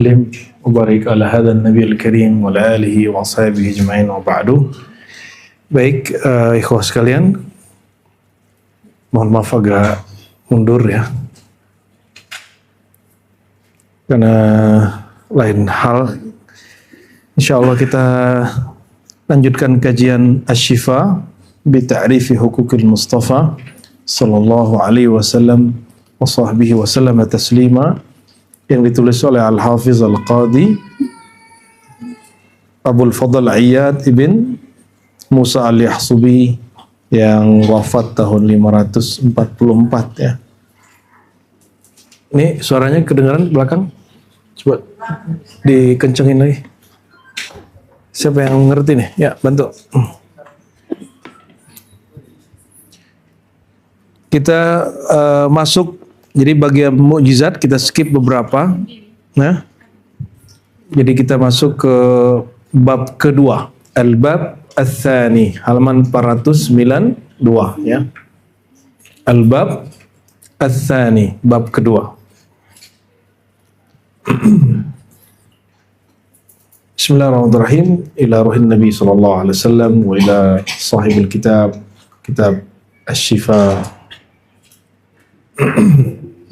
وسلم وبارك على هذا النبي الكريم وعلى آله وصحبه أجمعين وبعد. Baik, ikhwah sekalian, mohon maaf agak mundur ya, karena lain hal. Insya Allah kita lanjutkan kajian Asy-Syifa bi Ta'rifi Huquqil Mustafa sallallahu alaihi wasallam wa sahbihi wasallam taslima, yang ditulis oleh Al-Hafiz Al-Qadi Abul Fadl Iyad ibn Musa Al-Yahsubi yang wafat tahun 544 ya. Ini suaranya kedengaran belakang? Coba dikencengin lagi. Siapa yang ngerti nih? Ya, bantu. Kita masuk, jadi bagian mukjizat kita skip beberapa. Nah, jadi kita masuk ke bab kedua, al-bab ats-tsani, halaman 492 ya. Al-bab ats-tsani, bab kedua. Bismillahirrahmanirrahim. Ila ruhin Nabi sallallahu alaihi wasallam wa ila sahibil kitab, kitab Asy-Syifa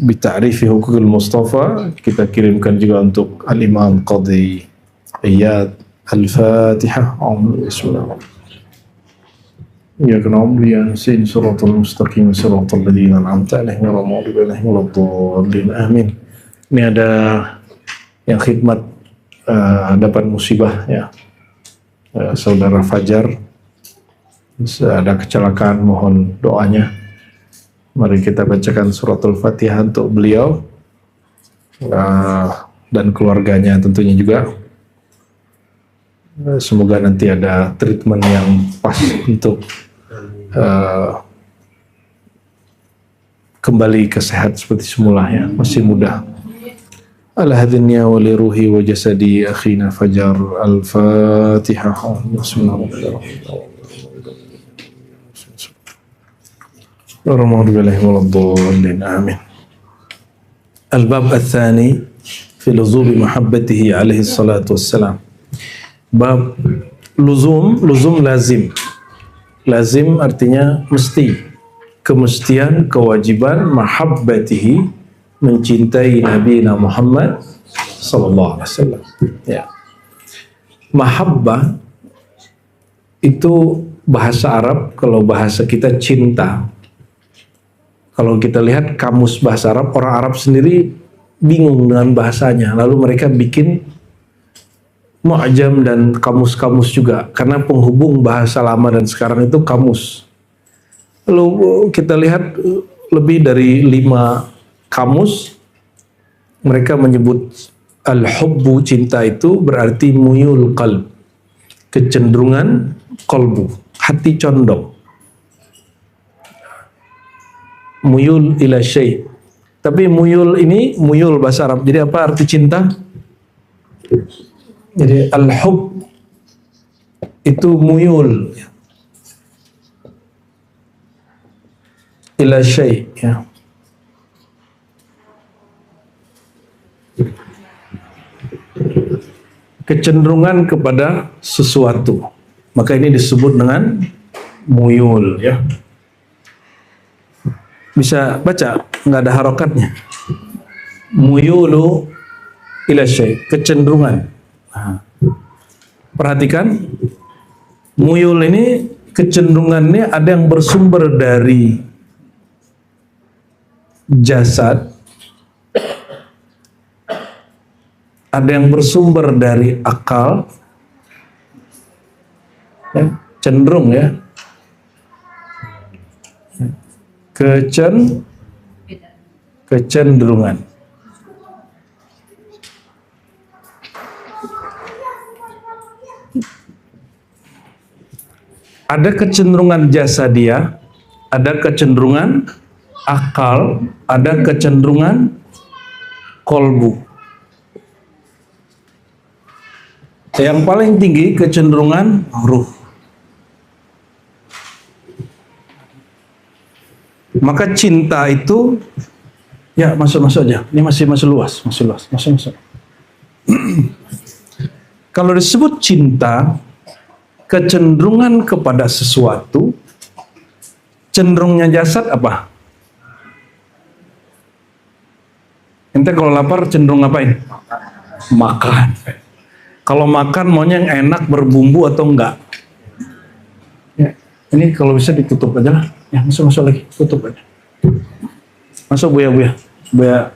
bi Ta'rifi Huquqil Mustafa, kita kirimkan juga untuk Al-Imam Qadhi Iyad. Al-Fatihah. Bismillahirrahmanirrahim. Ya na'budu wa nasta'in shiratal mustaqim shiratal ladzina an'amta 'alaihim ghairil maghdubi 'alaihim waladdallin. Amin. Ini ada yang khidmat dapat musibah ya, saudara Fajar ada kecelakaan, mohon doanya. Mari kita bacakan suratul Fatihah untuk beliau dan keluarganya tentunya juga. Semoga nanti ada treatment yang pas untuk kembali ke sehat seperti semula ya, masih muda. Ala hadhinya wa li ruhi wa jasadi akhina Fajar. Al-Fatihah. Bismillahirrahmanirrahim. Amin. Al-bab ats-tsani fi luzubi mahabbatihi alaihi salatu wassalam. Bab luzum, luzum lazim. Lazim artinya mesti, kemestian, kewajiban, mahabbatihi, mencintai Nabi Muhammad sallallahu alaihi wasallam. Ya. Mahabbah itu bahasa Arab, kalau bahasa kita cinta. Kalau kita lihat kamus bahasa Arab, orang Arab sendiri bingung dengan bahasanya. Lalu mereka bikin mu'jam dan kamus-kamus juga, karena penghubung bahasa lama dan sekarang itu kamus. Lalu kita lihat lebih dari 5 kamus, mereka menyebut al-hubbu, cinta itu berarti muyul qalb, kecenderungan kolbu, hati condong, muyul ila syai'. Tapi muyul ini, muyul bahasa Arab, jadi apa arti cinta? Jadi al-hub itu muyul ila syai' ya. Kecenderungan kepada sesuatu, maka ini disebut dengan muyul ya. Bisa baca, nggak ada harokatnya. Muyulu ila syai', kecenderungan. Nah, perhatikan, muyul ini kecenderungannya ada yang bersumber dari jasad, ada yang bersumber dari akal, ya, cenderung ya, kecenderungan. Ada kecenderungan jasadia, ada kecenderungan akal, ada kecenderungan kolbu. Yang paling tinggi kecenderungan ruh. Maka cinta itu, ya masuk aja. Ini masih luas, masuk. Kalau disebut cinta, kecenderungan kepada sesuatu, cenderungnya jasad apa? Ente kalau lapar cenderung ngapain? Makan. Kalau makan maunya yang enak, berbumbu atau enggak? Ya, ini kalau bisa ditutup aja lah. Ya, masuk lagi, tutup aja. Masuk Buya. Buya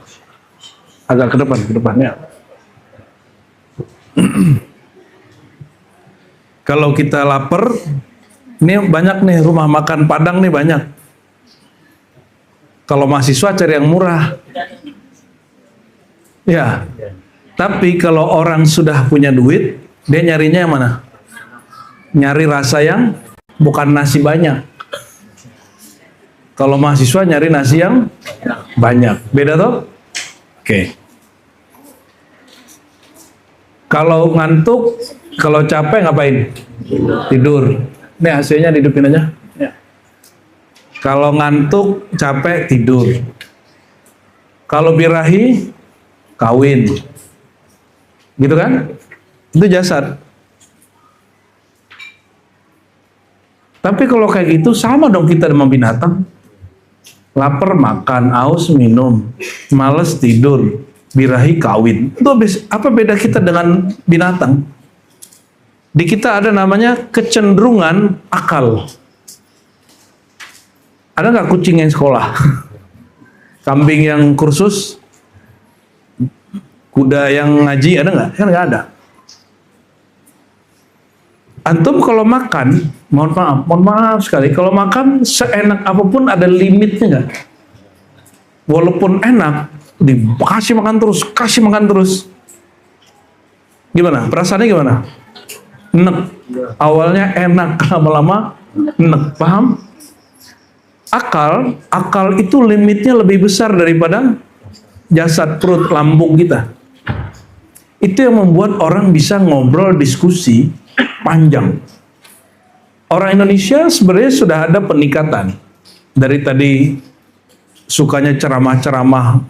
agak ke depan ya. Kalau kita lapar, ini banyak nih rumah makan Padang nih banyak. Kalau mahasiswa cari yang murah. Ya, tapi kalau orang sudah punya duit, dia nyarinya yang mana? Nyari rasa yang bukan nasi banyak. Kalau mahasiswa nyari nasi yang banyak. Beda toh? Oke. Kalau ngantuk, kalau capek ngapain? Tidur. Ini AC-nya dihidupin aja. Ya. Kalau ngantuk, capek, tidur. Kalau birahi, kawin. Gitu kan? Itu jasad. Tapi kalau kayak gitu sama dong kita dengan binatang. Lapar makan, aus minum, males tidur, birahi kawin. Itu apa beda kita dengan binatang? Di kita ada namanya kecenderungan akal. Ada nggak kucing yang sekolah? Kambing yang kursus? Kuda yang ngaji ada nggak? Kan nggak ada. Antum kalau makan, mohon maaf sekali, kalau makan seenak apapun ada limitnya nggak? Walaupun enak, dikasih makan terus. Gimana? Perasaannya gimana? Enak. Awalnya enak, lama-lama enak. Paham? Akal itu limitnya lebih besar daripada jasad, perut, lambung kita. Itu yang membuat orang bisa ngobrol, diskusi panjang. Orang Indonesia sebenarnya sudah ada peningkatan. Dari tadi sukanya ceramah-ceramah,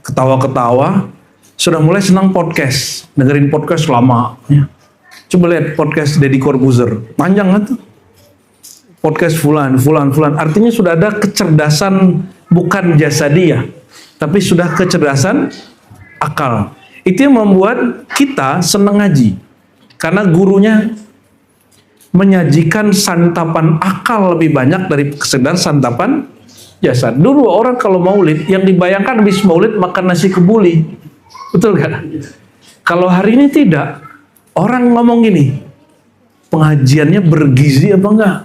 ketawa-ketawa, sudah mulai senang podcast, dengerin podcast lama. Coba lihat podcast Deddy Corbuzier, panjang kan tuh. Podcast fulan. Artinya sudah ada kecerdasan bukan jasadiah, tapi sudah kecerdasan akal. Itu yang membuat kita senang ngaji. Karena gurunya menyajikan santapan akal lebih banyak dari sekedar santapan jasad. Dulu orang kalau maulid, yang dibayangkan habis maulid makan nasi kebuli. Betul gak? Kalau hari ini tidak. Orang ngomong gini, pengajiannya bergizi apa enggak?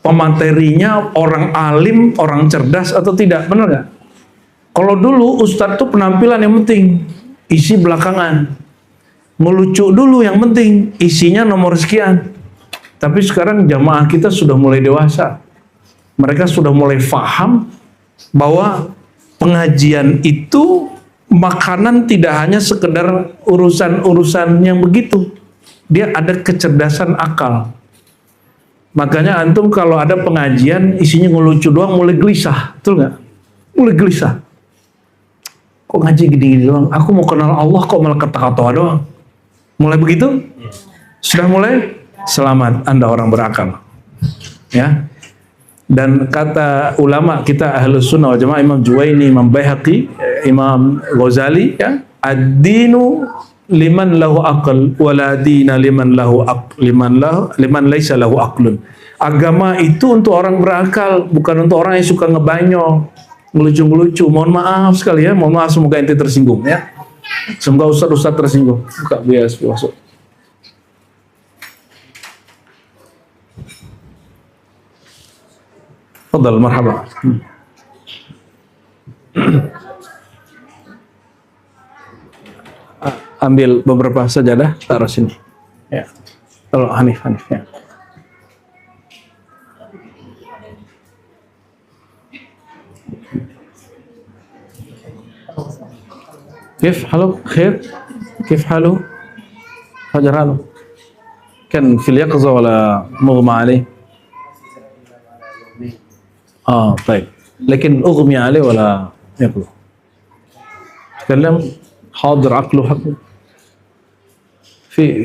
Pematerinya orang alim, orang cerdas atau tidak? Benar gak? Kalau dulu ustadz tuh penampilan yang penting, isi belakangan. Ngelucu dulu yang penting, isinya nomor sekian. Tapi sekarang jamaah kita sudah mulai dewasa. Mereka sudah mulai paham bahwa pengajian itu makanan tidak hanya sekedar urusan-urusan yang begitu. Dia ada kecerdasan akal. Makanya antum kalau ada pengajian isinya ngelucu doang mulai gelisah, betul nggak? Mulai gelisah. Kok ngaji gini-gini doang? Aku mau kenal Allah kok malah kata-kata doang. Mulai begitu? Sudah mulai? Selamat, Anda orang berakal. Ya. Dan kata ulama kita Ahlus Sunnah wal Jamaah, Imam Juwaini, Imam Baihaqi, Imam Ghazali, ya, ad-dinu liman lahu aql wala dina liman laisa lahu aqlun. Agama itu untuk orang berakal, bukan untuk orang yang suka ngebanyol, ngelucu-ngelucu. Mohon maaf sekali ya, mohon maaf semoga ente tersinggung ya. Semoga ustaz-ustaz tersinggung. Buka bias masuk. Fadal, marhaba. Ambil beberapa sajadah, taruh sini. Ya. Kalau Hanif ya. كيف حالك؟ خير؟ كيف حاله؟ حجر حاله؟ كان في اليقظة ولا مغمى عليه؟ طيب. لكن أغمي عليه ولا يقظة؟ تكلم؟ حاضر عقله حق في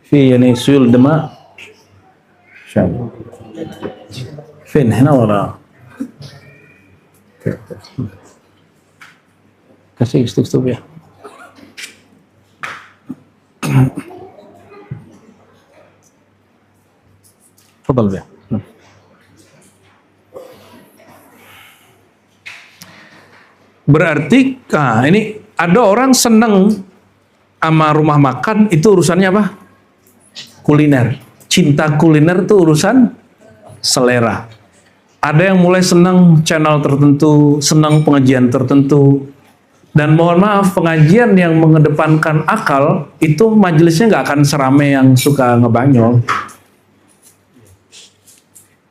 في يعني سيول دماء فين هنا ولا kasih stop ya. Fadal ya. Berarti, ini ada orang senang sama rumah makan, itu urusannya apa? Kuliner. Cinta kuliner itu urusan selera. Ada yang mulai senang channel tertentu, senang pengajian tertentu. Dan mohon maaf, pengajian yang mengedepankan akal, itu majelisnya nggak akan serame yang suka ngebanyol.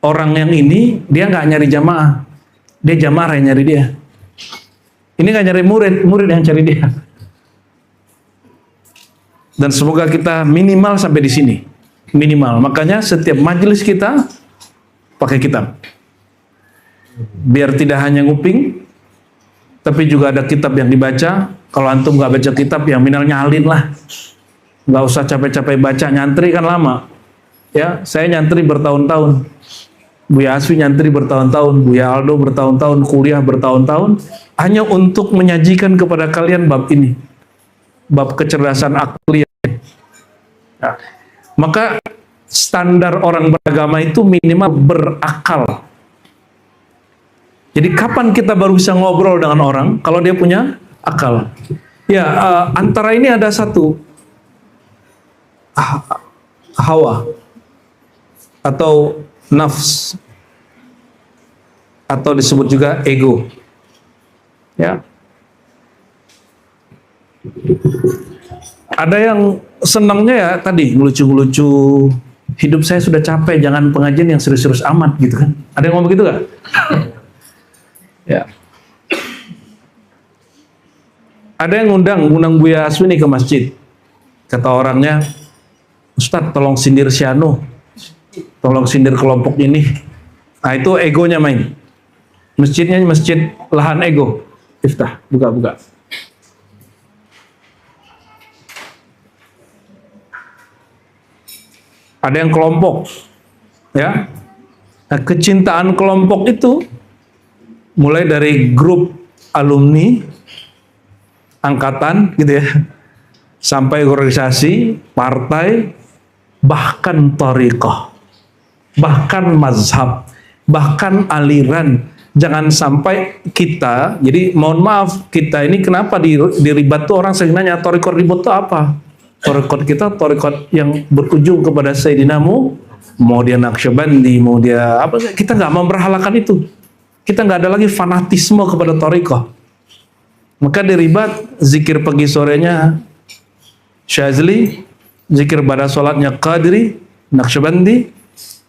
Orang yang ini, dia nggak nyari jamaah. Dia jamaah yang nyari dia. Ini nggak nyari murid, murid yang cari dia. Dan semoga kita minimal sampai di sini. Minimal. Makanya setiap majelis kita pakai kitab. Biar tidak hanya nguping, tapi juga ada kitab yang dibaca. Kalau antum nggak baca kitab, yang minimal nyalin lah. Nggak usah capek-capek baca, nyantri kan lama. Ya, saya nyantri bertahun-tahun. Buya Asfi nyantri bertahun-tahun, Buya Aldo bertahun-tahun, kuliah bertahun-tahun, hanya untuk menyajikan kepada kalian bab ini. Bab kecerdasan akli. Nah, maka standar orang beragama itu minimal berakal. Jadi kapan kita baru bisa ngobrol dengan orang? Kalau dia punya akal. Ya, antara ini ada satu hawa atau nafs, atau disebut juga ego. Ya. Ada yang senangnya ya tadi ngelucu-ngelucu, hidup saya sudah capek, jangan pengajian yang serius-serius amat gitu kan. Ada yang ngomong begitu gak? Ya. Ada yang ngundang Buya Aswi nih ke masjid. Kata orangnya, Ustadz tolong sindir si Anu, tolong sindir kelompok ini. Nah itu egonya main. Masjidnya masjid lahan ego. Iftah, buka-buka. Ada yang kelompok, ya. Nah, kecintaan kelompok itu mulai dari grup alumni, angkatan, gitu ya, sampai organisasi, partai, bahkan thariqah, bahkan mazhab, bahkan aliran. Jangan sampai kita, jadi mohon maaf, kita ini kenapa di ribat tuh orang sering nanya, thariqah ribut itu apa? Thariqah kita, thariqah yang berujung kepada Sayyidina mau dia Naqsyabandi, mau dia apa, kita nggak memperhalakan itu. Kita nggak ada lagi fanatisme kepada thariqah. Maka di ribat, zikir pagi sorenya Syazli, zikir pada sholatnya Qadri, Naqsyabandi,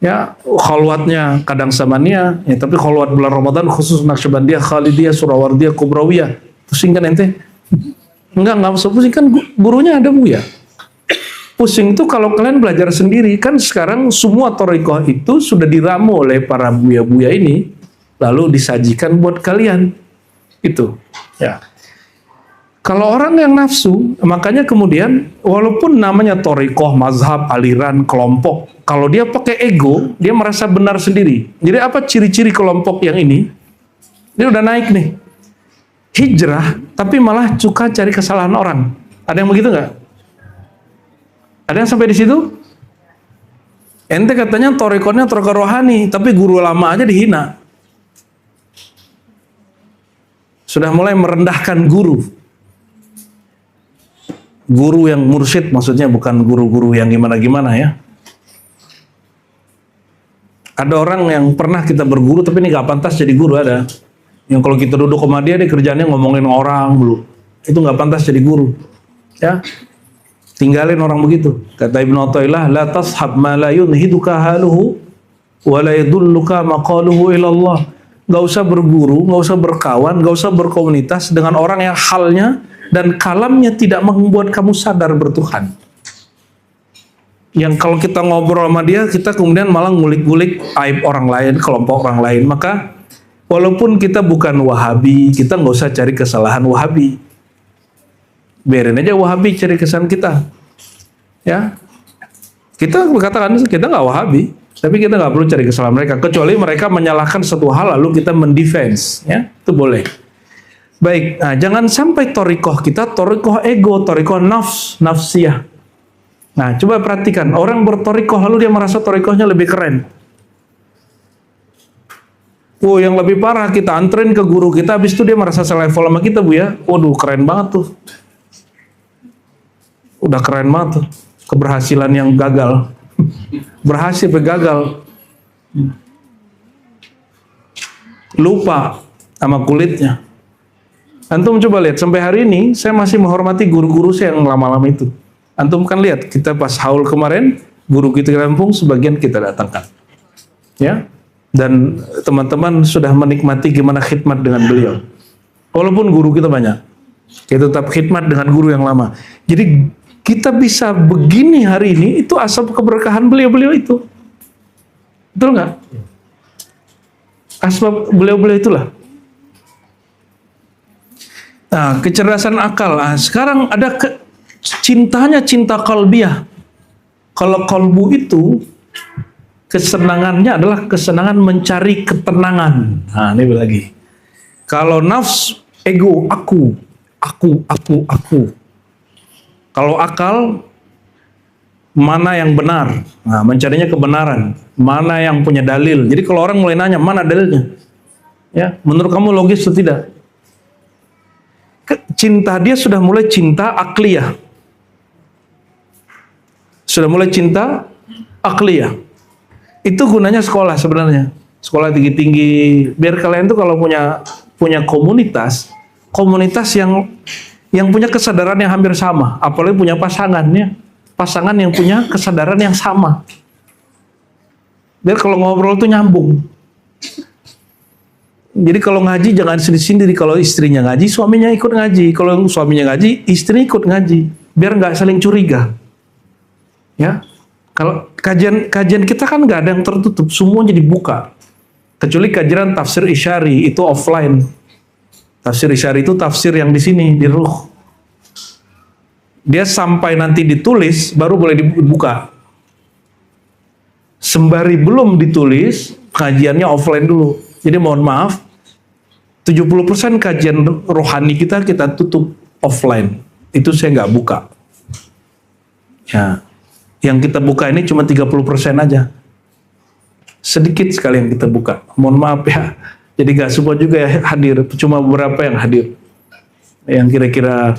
ya khalwatnya kadang samania, ya, tapi khalwat bulan Ramadan khusus Naqsyabandiyah, Khalidiyah, Surawardiyah, Kubrawiyah. Pusing kan ente? Enggak usah pusing, kan gurunya ada Buya. Pusing itu kalau kalian belajar sendiri. Kan sekarang semua thariqah itu sudah diramu oleh para buya-buya ini, lalu disajikan buat kalian. Itu, ya. Kalau orang yang nafsu, makanya kemudian walaupun namanya thariqah, mazhab, aliran, kelompok, kalau dia pakai ego, dia merasa benar sendiri. Jadi apa ciri-ciri kelompok yang ini? Dia udah naik nih. Hijrah, tapi malah suka cari kesalahan orang. Ada yang begitu nggak? Ada yang sampai di situ? Ente katanya thariqahnya thariqah rohani, tapi guru lama aja dihina. Sudah mulai merendahkan guru. Guru yang mursyid, maksudnya bukan guru-guru yang gimana-gimana ya. Ada orang yang pernah kita berguru tapi ini gak pantas jadi guru, ada. Yang kalau kita duduk sama dia kerjanya ngomongin orang dulu. Itu gak pantas jadi guru. Ya. Tinggalin orang begitu. Kata Ibnu Athaillah, la tashab ma la yunhiduka haluhu wa la yadulluka maqaluhu ila Allah. Gak usah berguru, gak usah berkawan, gak usah berkomunitas dengan orang yang halnya dan kalamnya tidak membuat kamu sadar bertuhan. Yang kalau kita ngobrol sama dia, kita kemudian malah ngulik-ngulik aib orang lain, kelompok orang lain. Maka Walaupun kita bukan Wahabi, kita nggak usah cari kesalahan Wahabi. Biarin aja Wahabi cari kesalahan kita. Ya, kita berkatakan kita nggak Wahabi, tapi kita nggak perlu cari kesalahan mereka. Kecuali mereka menyalahkan satu hal lalu kita mendefense, ya itu boleh. Baik, nah jangan sampai torikoh kita torikoh ego, torikoh nafsiyah. Nah coba perhatikan, orang bertorikoh lalu dia merasa torikohnya lebih keren. Oh yang lebih parah, kita anterin ke guru kita, habis itu dia merasa selevel sama kita Bu ya. Waduh keren banget tuh. Udah keren banget tuh. Keberhasilan yang gagal. Berhasil gagal. Lupa sama kulitnya. Antum coba lihat, sampai hari ini saya masih menghormati guru-guru saya yang lama-lama itu. Antum kan lihat, kita pas haul kemarin, guru kita Lampung sebagian kita datangkan. Ya. Dan teman-teman sudah menikmati gimana khidmat dengan beliau. Walaupun guru kita banyak, kita tetap khidmat dengan guru yang lama. Jadi kita bisa begini hari ini, itu asal keberkahan beliau-beliau itu. Betul nggak? Asbab beliau-beliau itulah. Nah, kecerdasan akal. Nah, sekarang ada cintanya, cinta kalbiah. Kalau kalbu itu kesenangannya adalah kesenangan mencari ketenangan. Nah, ini lagi. Kalau nafs, ego, aku. Kalau akal, mana yang benar? Nah, mencarinya kebenaran. Mana yang punya dalil? Jadi kalau orang mulai nanya, mana dalilnya? Ya, menurut kamu logis atau tidak? Cinta dia sudah mulai cinta akliyah. Sudah mulai cinta akliyah. Itu gunanya sekolah sebenarnya. Sekolah tinggi-tinggi. Biar kalian tuh kalau punya komunitas yang punya kesadaran yang hampir sama. Apalagi punya pasangannya. Pasangan yang punya kesadaran yang sama. Biar kalau ngobrol tuh nyambung. Jadi kalau ngaji jangan sendiri-sendiri. Kalau istrinya ngaji, suaminya ikut ngaji. Kalau suaminya ngaji, istrinya ikut ngaji. Biar nggak saling curiga. Ya. Kalau kajian kita kan nggak ada yang tertutup, semua jadi buka. Kecuali kajian tafsir Isyari itu offline. Tafsir Isyari itu tafsir yang di sini di ruh. Dia sampai nanti ditulis baru boleh dibuka. Sembari belum ditulis, kajiannya offline dulu. Jadi mohon maaf, 70% kajian rohani kita tutup offline. Itu saya nggak buka. Ya. Yang kita buka ini cuma 30% aja. Sedikit sekali yang kita buka. Mohon maaf ya. Jadi gak semua juga ya hadir. Cuma beberapa yang hadir. Yang kira-kira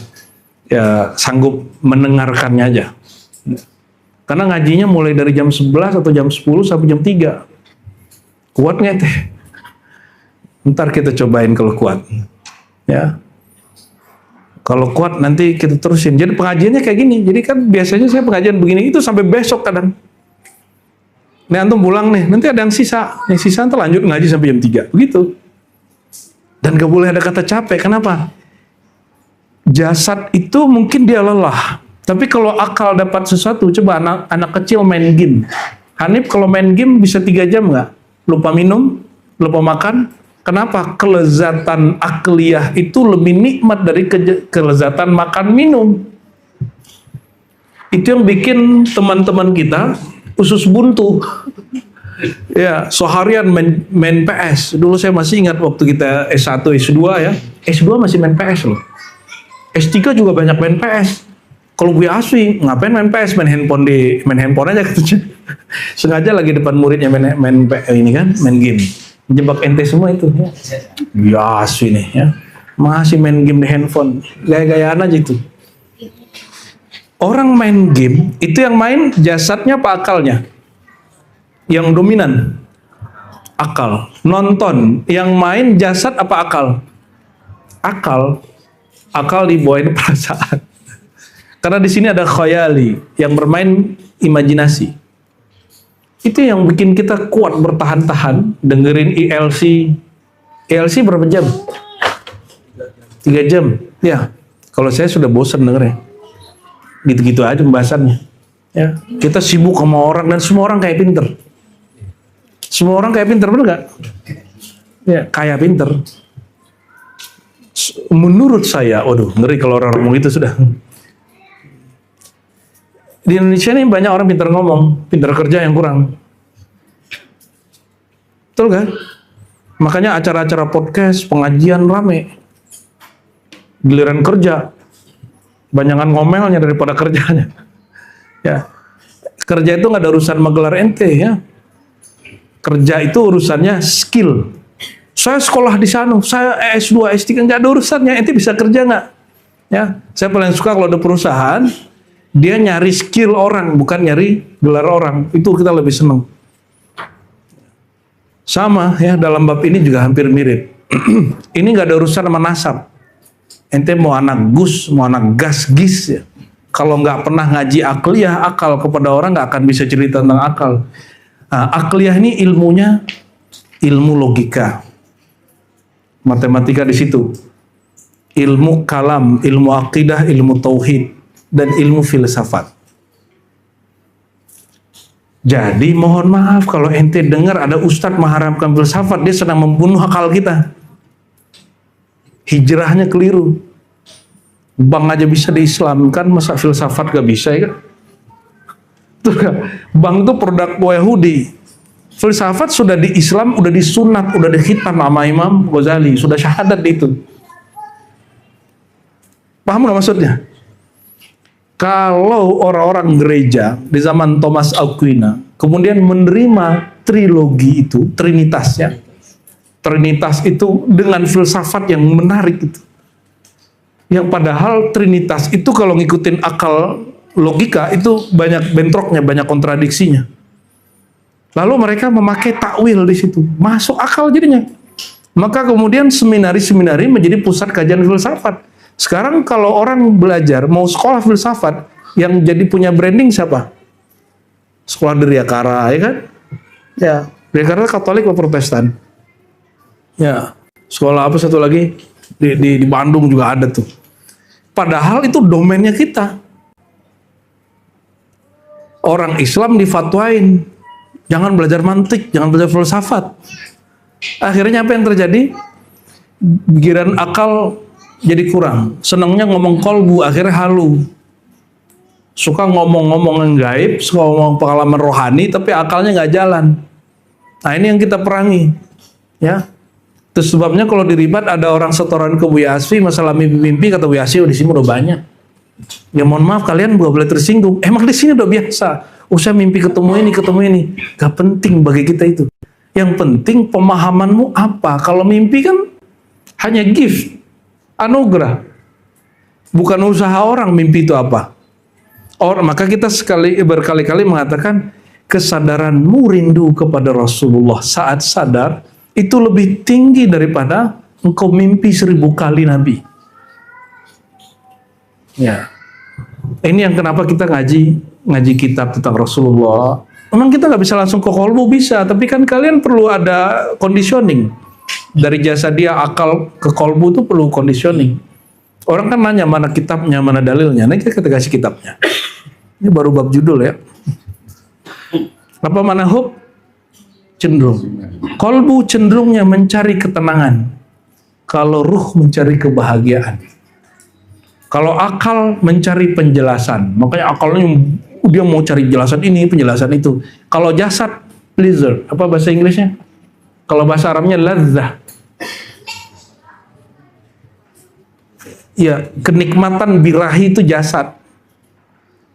ya sanggup mendengarkannya aja. Karena ngajinya mulai dari jam 11 atau jam 10 sampai jam 3. Kuat nggak teh? Ntar kita cobain kalau kuat. Ya. Kalau kuat nanti kita terusin. Jadi pengajiannya kayak gini. Jadi kan biasanya saya pengajian begini itu sampai besok kadang. Nih antum pulang nih, nanti ada yang sisa. Yang sisa nanti lanjut ngaji sampai jam 3. Begitu. Dan gak boleh ada kata capek. Kenapa? Jasad itu mungkin dia lelah. Tapi kalau akal dapat sesuatu, coba anak kecil main game. Hanif kalau main game bisa 3 jam nggak? Lupa minum, lupa makan. Kenapa? Kelezatan akliyah itu lebih nikmat dari kelezatan makan minum. Itu yang bikin teman-teman kita usus buntu. Ya, seharian main PS. Dulu saya masih ingat waktu kita S1, S2 ya. S2 masih main PS loh. S3 juga banyak main PS. Kalau gue asli, ngapain main PS? Main handphone aja gitu. Sengaja lagi depan muridnya main ini kan, main game. Jebak ente semua itu ya. Biasa nih ya. Masih main game di handphone. Gaya-gayaan aja itu. Orang main game itu yang main jasadnya apa akalnya? Yang dominan akal. Nonton yang main jasad apa akal? Akal dibawain perasaan. Karena di sini ada khayali yang bermain imajinasi. Itu yang bikin kita kuat bertahan-tahan dengerin ILC. ILC berapa jam? 3 jam. Ya. Kalau saya sudah bosan dengernya. Gitu-gitu aja pembahasannya. Ya. Kita sibuk sama orang dan semua orang kayak pinter. Semua orang kayak pinter, bener gak? Ya, kaya pinter. Menurut saya, waduh, ngeri kalau orang ngomong itu sudah. Di Indonesia ini banyak orang pinter ngomong, pinter kerja yang kurang. Betul kan? Makanya acara-acara podcast, pengajian rame. Giliran kerja, banyakan ngomelnya daripada kerjanya. Ya, kerja itu nggak ada urusan menggelar ente ya. Kerja itu urusannya skill. Saya sekolah di sana, saya S2, S3 nggak ada urusannya. Ente bisa kerja nggak? Ya, saya paling suka kalau ada perusahaan dia nyari skill orang, bukan nyari gelar orang. Itu kita lebih senang. Sama ya, dalam bab ini juga hampir mirip. Ini nggak ada urusan sama nasab. Ente mau anak gus, mau anak gas-gis ya. Kalau nggak pernah ngaji akliyah, akal kepada orang nggak akan bisa cerita tentang akal. Nah, akliyah ini ilmunya ilmu logika, matematika di situ, ilmu kalam, ilmu akidah, ilmu tauhid, dan ilmu filsafat. Jadi mohon maaf kalau ente dengar ada ustadz mengharamkan filsafat, dia sedang membunuh akal kita. Hijrahnya keliru. Bank aja bisa diislamkan, masa filsafat gak bisa ya kan? Bank itu produk Yahudi. Filsafat sudah di Islam, udah disunat, udah dihitam sama Imam Ghazali, sudah syahadat itu. Paham gak maksudnya? Kalau orang-orang gereja di zaman Thomas Aquinas kemudian menerima trilogi itu, Trinitas ya. Trinitas itu dengan filsafat yang menarik itu. Yang padahal Trinitas itu kalau ngikutin akal logika itu banyak bentroknya, banyak kontradiksinya. Lalu mereka memakai takwil di situ, masuk akal jadinya. Maka kemudian seminari-seminari menjadi pusat kajian filsafat. Sekarang kalau orang belajar mau sekolah filsafat, yang jadi punya branding siapa? Sekolah Diryakara, ya kan? Ya, Diryakara Katolik atau Protestan? Ya, sekolah apa satu lagi di Bandung juga ada tuh. Padahal itu domainnya kita. Orang Islam difatwain, jangan belajar mantik, jangan belajar filsafat. Akhirnya apa yang terjadi? Pikiran akal jadi kurang. Senangnya ngomong kolbu, akhirnya halu. Suka ngomong-ngomong yang gaib, suka ngomong pengalaman rohani, tapi akalnya nggak jalan. Nah ini yang kita perangi. Ya. Terus sebabnya kalau diribat ada orang setoran ke Buya Asfi masalah mimpi-mimpi, kata Buya Asfi, di sini udah banyak. Ya mohon maaf kalian gak boleh tersinggung. Emang di sini udah biasa. Usah mimpi ketemu ini. Gak penting bagi kita itu. Yang penting pemahamanmu apa. Kalau mimpi kan hanya gift, anugerah. Bukan usaha orang mimpi itu apa. Maka kita berkali-kali mengatakan kesadaranmu rindu kepada Rasulullah saat sadar itu lebih tinggi daripada engkau mimpi 1000 kali Nabi. Ya, ini yang kenapa kita ngaji kitab tentang Rasulullah. Memang kita nggak bisa langsung ke kolbu bisa, tapi kan kalian perlu ada conditioning. Dari jasa dia akal ke kolbu itu perlu conditioning. Orang kan nanya mana kitabnya, mana dalilnya. Nah kita kasih kitabnya. Ini baru bab judul ya. Apa mana hub? Cenderung. Kolbu cenderungnya mencari ketenangan. Kalau ruh mencari kebahagiaan. Kalau akal mencari penjelasan, makanya akalnya dia mau cari penjelasan ini, penjelasan itu. Kalau jasad, pleasure, apa bahasa Inggrisnya? Kalau bahasa Arabnya ladzah. Ya, kenikmatan birahi itu jasad.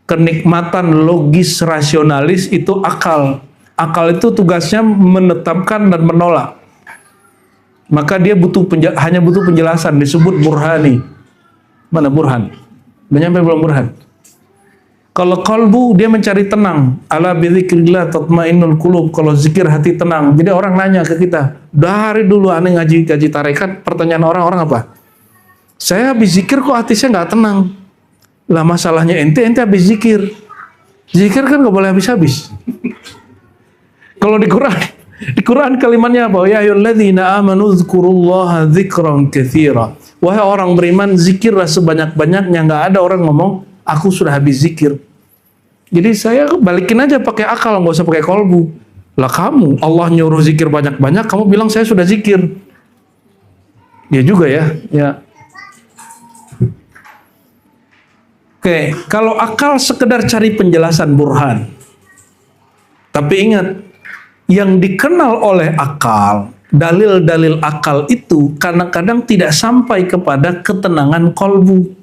Kenikmatan logis rasionalis itu akal. Akal itu tugasnya menetapkan dan menolak. Maka dia hanya butuh penjelasan, disebut burhani. Mana burhan? Udah nyampe belum burhan? Kalau kolbu dia mencari tenang. Ala bidzikrillah tatmainnul qulub. Kalau zikir hati tenang. Jadi orang nanya ke kita, dari dulu aneh ngaji tarekat, pertanyaan orang apa? Saya habis zikir kok hati saya nggak tenang. Lah masalahnya ente habis zikir. Zikir kan nggak boleh habis-habis. Kalau di Quran kalimatnya apa? Ya ayyuhalladzina amanu dzkurullaha dzikran katsira. Wahai orang beriman, zikirlah sebanyak-banyaknya. Nggak ada orang ngomong, aku sudah habis zikir. Jadi saya balikin aja pakai akal, nggak usah pakai kolbu. Lah kamu, Allah nyuruh zikir banyak-banyak, kamu bilang saya sudah zikir. Ya juga ya. Oke, kalau akal sekedar cari penjelasan burhan. Tapi ingat, yang dikenal oleh akal, dalil-dalil akal itu kadang-kadang tidak sampai kepada ketenangan kolbu.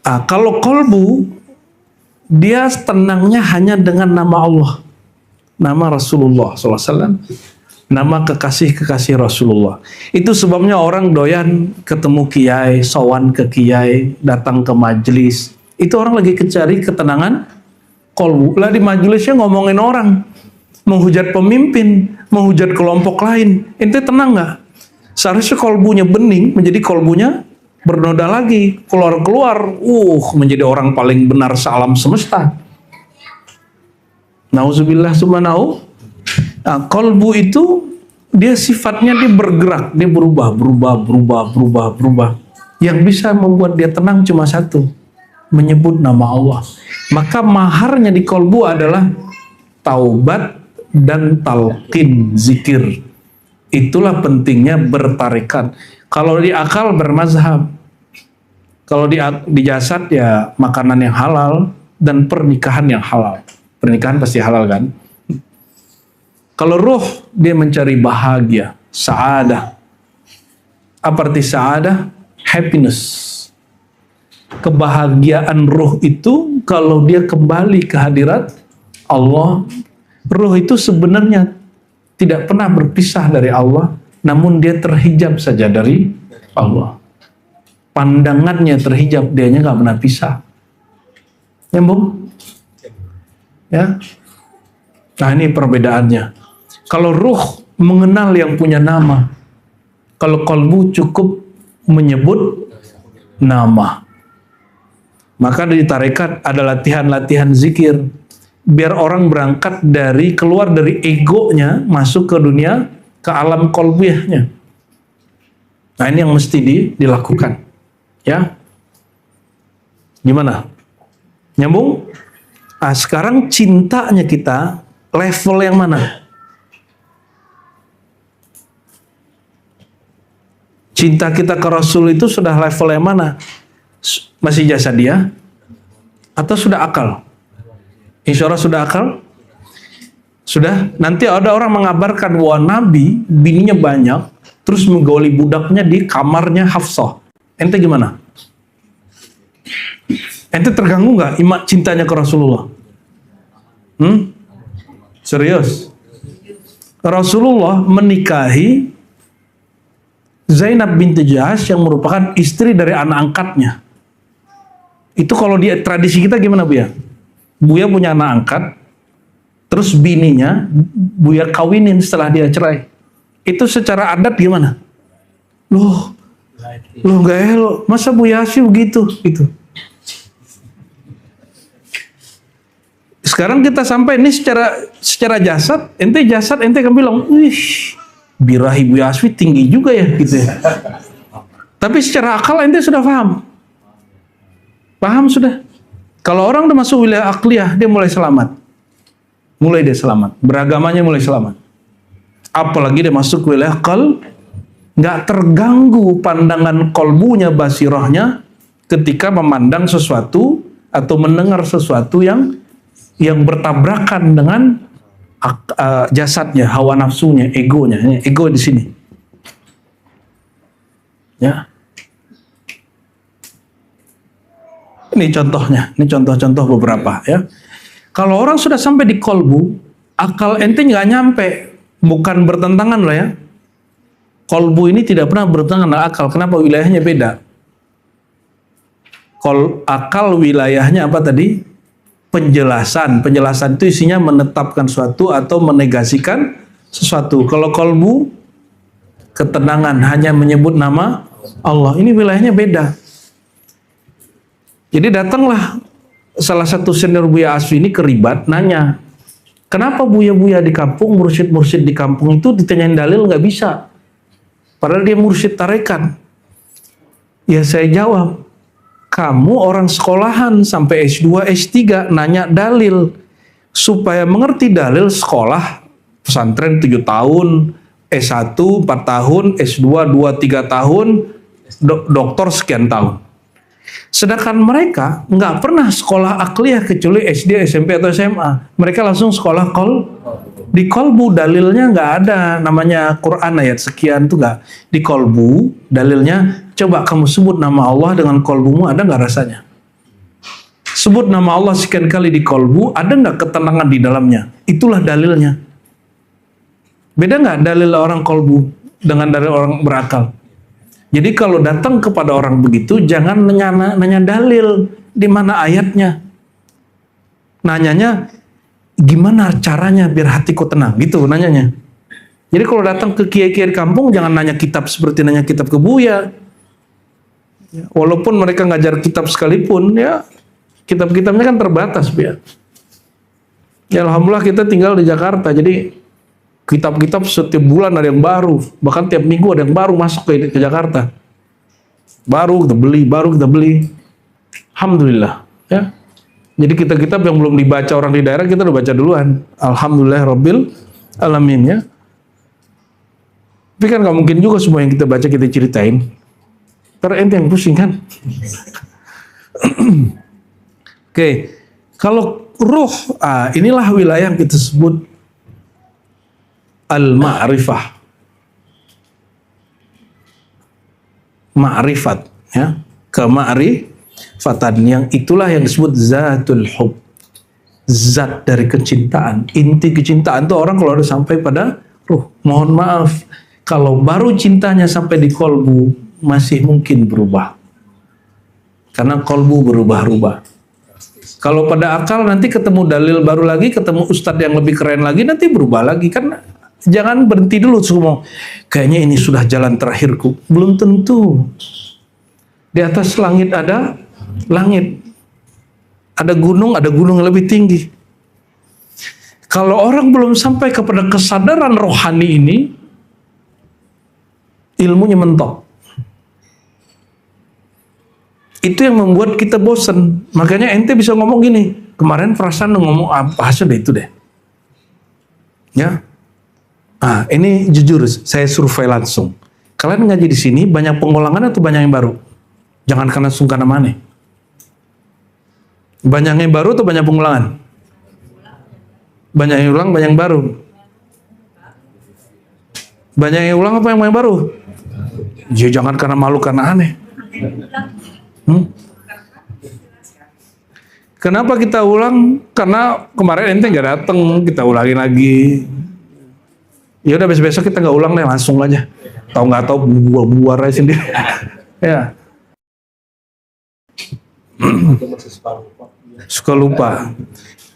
Kalau kolbu, dia tenangnya hanya dengan nama Allah, nama Rasulullah SAW, nama kekasih-kekasih Rasulullah. Itu sebabnya orang doyan ketemu kiai, sowan ke kiai, datang ke majelis. Itu orang lagi cari ketenangan kolbu. Lah di majelisnya ngomongin orang, menghujat pemimpin, menghujat kelompok lain. Ente tenang nggak? Seharusnya kolbunya bening, menjadi kolbunya bernoda lagi, keluar-keluar, menjadi orang paling benar sealam semesta. Nauzubillah subhanahu. Nah, kolbu itu dia sifatnya dia bergerak, dia berubah. Yang bisa membuat dia tenang cuma satu, menyebut nama Allah. Maka maharnya di kolbu adalah taubat dan talqin zikir. Itulah pentingnya bertarekat. Kalau di akal bermazhab, kalau di jasad ya makanan yang halal dan pernikahan yang halal. Pernikahan pasti halal kan? Kalau ruh dia mencari bahagia, sa'adah. Apa arti sa'adah? Happiness. Kebahagiaan ruh itu kalau dia kembali ke hadirat Allah, ruh itu sebenarnya tidak pernah berpisah dari Allah, namun dia terhijab saja dari Allah. Pandangannya terhijab, dianya nggak pernah pisah. Nyambung? Ya. Nah ini perbedaannya. Kalau ruh mengenal yang punya nama, kalau kolbu cukup menyebut nama. Maka di tarekat ada latihan-latihan zikir, biar orang berangkat keluar dari egonya, masuk ke dunia, ke alam kolbiyahnya. Nah ini yang mesti dilakukan. Ya, gimana? Nyambung? Ah, sekarang cintanya kita level yang mana? Cinta kita ke Rasul itu sudah level yang mana? Masih jasadiah atau sudah akal? Insya Allah sudah akal? Sudah? Nanti ada orang mengabarkan bahwa Nabi bininya banyak, terus menggauli budaknya di kamarnya Hafsah. Ente gimana? Ente terganggu nggak cintanya ke Rasulullah? Serius? Rasulullah menikahi Zainab binti Jahsy yang merupakan istri dari anak angkatnya. Itu kalau di tradisi kita gimana, Buya? Buya punya anak angkat, terus bininya Buya kawinin setelah dia cerai. Itu secara adat gimana? Loh nggak elok, masa Buya sih begitu? Gitu. Sekarang kita sampai ini secara jasad ente kan bilang, birahi Buya Asfi tinggi juga ya, gitu ya. Tapi secara akal ente sudah paham sudah. Kalau orang udah masuk wilayah akliyah, dia mulai selamat. Mulai dia selamat, beragamanya mulai selamat. Apalagi dia masuk wilayah nggak terganggu pandangan kolbunya, basirahnya ketika memandang sesuatu atau mendengar sesuatu yang bertabrakan dengan jasadnya, hawa nafsunya, egonya. Ego di sini. Ya. Ini contohnya, ini contoh-contoh beberapa ya. Kalau orang sudah sampai di kolbu, akal ente nggak nyampe, bukan bertentangan lah ya. Kolbu ini tidak pernah bertentangan dengan akal. Kenapa? Wilayahnya beda. Akal wilayahnya apa tadi? Penjelasan. Penjelasan itu isinya menetapkan sesuatu atau menegasikan sesuatu. Kalau kolbu, ketenangan, hanya menyebut nama Allah. Ini wilayahnya beda. Jadi datanglah salah satu senior Buya Asfi ini keribat, nanya, kenapa Buya-Buya di kampung, mursyid-mursyid di kampung itu ditanyain dalil nggak bisa? Padahal dia mursyid tarekat. Ya saya jawab, kamu orang sekolahan sampai S2, S3 nanya dalil. supaya mengerti dalil sekolah pesantren 7 tahun, S1 4 tahun, S2 2-3 tahun, doktor sekian tahun. Sedangkan mereka nggak pernah sekolah akliyah kecuali SD, SMP atau SMA. Mereka langsung sekolah di kolbu, dalilnya nggak ada namanya Quran ayat sekian tuh nggak di kolbu. Dalilnya coba kamu sebut nama Allah dengan kolbumu, ada nggak rasanya? Sebut nama Allah sekian kali di kolbu, ada nggak ketenangan di dalamnya? Itulah dalilnya. Beda nggak dalil orang kolbu dengan dalil orang berakal? Jadi kalau datang kepada orang begitu, jangan nanya dalil, di mana ayatnya. Nanyanya, gimana caranya biar hatiku tenang, gitu nanyanya. Jadi kalau datang ke kiai-kiai kampung, jangan nanya kitab seperti nanya kitab ke Buya. Walaupun mereka ngajar kitab sekalipun, ya kitab-kitabnya kan terbatas, ya. Ya alhamdulillah kita tinggal di Jakarta, jadi kitab-kitab setiap bulan ada yang baru, bahkan tiap minggu ada yang baru masuk ke Jakarta. Baru kita beli. Alhamdulillah, ya. Jadi kitab-kitab yang belum dibaca orang di daerah kita udah baca duluan. Alhamdulillah Rabbil Alamin, ya. Tapi kan nggak mungkin juga semua yang kita baca kita ceritain. Ntar ente yang pusing kan. Oke, kalau ruh, inilah wilayah yang kita sebut al-ma'rifah. Ma'rifat, ya. Kema'rifatan, yang itulah yang disebut zatul hub. Zat dari kecintaan. Inti kecintaan itu orang kalau udah sampai pada ruh. Mohon maaf, kalau baru cintanya sampai di kolbu, masih mungkin berubah. Karena kolbu berubah-ubah. Kalau pada akal nanti ketemu dalil baru lagi, ketemu ustadz yang lebih keren lagi, nanti berubah lagi. Kan jangan berhenti dulu semua. Kayaknya ini sudah jalan terakhirku. Belum tentu. Di atas langit ada langit. Ada gunung yang lebih tinggi. Kalau orang belum sampai kepada kesadaran rohani ini, ilmunya mentok. Itu yang membuat kita bosan. Makanya ente bisa ngomong gini, kemarin perasaan ngomong apa deh itu deh. Ya. Ini jujur, saya survei langsung. Kalian ngaji di sini banyak pengulangan atau banyak yang baru? Jangan karena sungkan mana. Banyak yang baru atau banyak pengulangan? Banyak yang ulang, banyak yang baru. Banyak yang ulang apa yang baru? Ya jangan karena malu, karena aneh. Kenapa kita ulang? Karena kemarin ente nggak datang, kita ulangin lagi. Ya udah besok kita nggak ulang deh, langsung aja. Tahu nggak tahu buar aja sendiri. Ya. Suka lupa.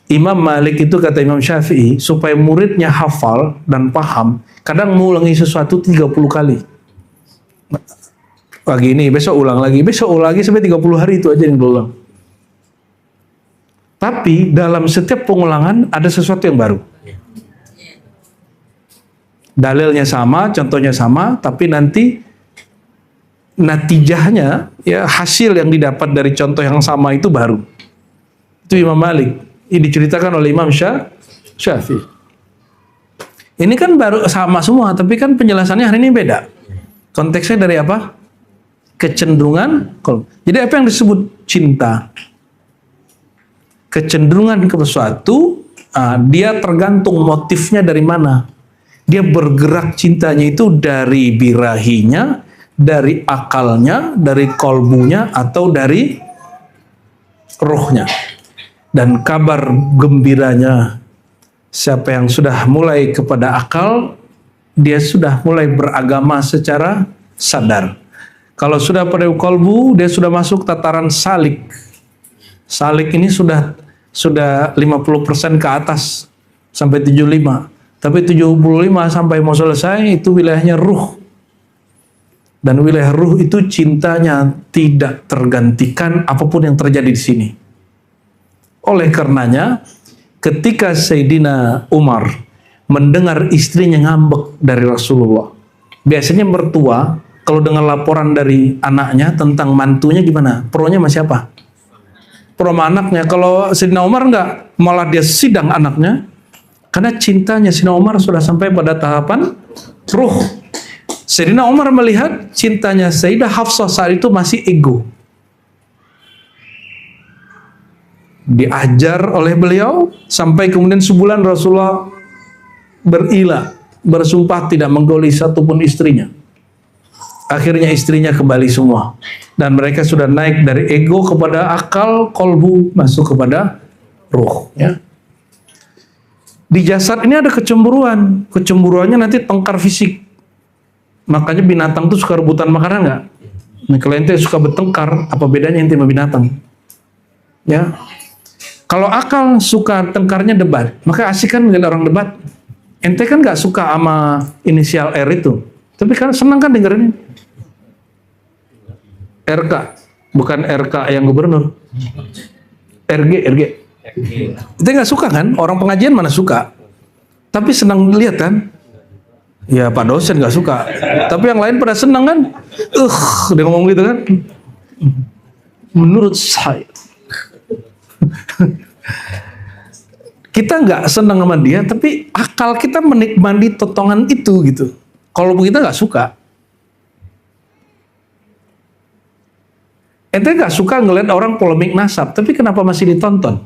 Imam Malik itu kata Imam Syafi'i, supaya muridnya hafal dan paham, kadang mengulangi sesuatu 30 kali. Pagi ini, besok ulang lagi sampai 30 hari itu aja yang diulang. Tapi dalam setiap pengulangan ada sesuatu yang baru. Dalilnya sama, contohnya sama, tapi nanti natijahnya, ya hasil yang didapat dari contoh yang sama itu baru. Itu Imam Malik. Ini diceritakan oleh Imam Syafi'i. Ini kan baru sama semua, tapi kan penjelasannya hari ini beda. Konteksnya dari apa? Kecenderungan. Jadi apa yang disebut cinta? Kecenderungan ke sesuatu, dia tergantung motifnya dari mana. Dia bergerak cintanya itu dari birahinya, dari akalnya, dari kolbunya, atau dari ruhnya. Dan kabar gembiranya, siapa yang sudah mulai kepada akal, dia sudah mulai beragama secara sadar. Kalau sudah pada kolbu, dia sudah masuk tataran salik. Salik ini sudah 50% ke atas sampai 75. Tapi 75 sampai mau selesai itu wilayahnya ruh. Dan wilayah ruh itu cintanya tidak tergantikan apapun yang terjadi di sini. Oleh karenanya, ketika Sayyidina Umar mendengar istrinya ngambek dari Rasulullah, biasanya mertua kalau dengar laporan dari anaknya tentang mantunya gimana? Pronya sama siapa? pro sama anaknya. Kalau Sayyidina Umar enggak, malah dia sidang anaknya. Karena cintanya Sayyidina Umar sudah sampai pada tahapan ruh. Sayyidina Umar melihat cintanya Sayyidah Hafsah saat itu masih ego. Diajar oleh beliau sampai kemudian sebulan Rasulullah berilah, bersumpah tidak menggoli satupun istrinya. Akhirnya istrinya kembali semua. Dan mereka sudah naik dari ego kepada akal, kolbu, masuk kepada ruh. Ya. Di jasad ini ada kecemburuan. Kecemburuannya nanti tengkar fisik. Makanya binatang tuh suka rebutan makanan nggak? Nah, kalau ente suka bertengkar, apa bedanya ente sama binatang? Ya. Kalau akal suka tengkarnya debat, maka asik kan dengan orang debat. Ente kan nggak suka sama inisial R itu, tapi kan senang kan dengerin RK, bukan RK yang gubernur. RG. Ente nggak suka kan? Orang pengajian mana suka? Tapi senang lihat kan? Ya Pak dosen nggak suka, tapi yang lain pada senang kan? Dia ngomong gitu kan? Menurut saya. Kita nggak senang sama dia, tapi akal kita menikmati totongan itu gitu. Kalau kita nggak suka, ente nggak suka ngeliat orang polemik nasab, tapi kenapa masih ditonton?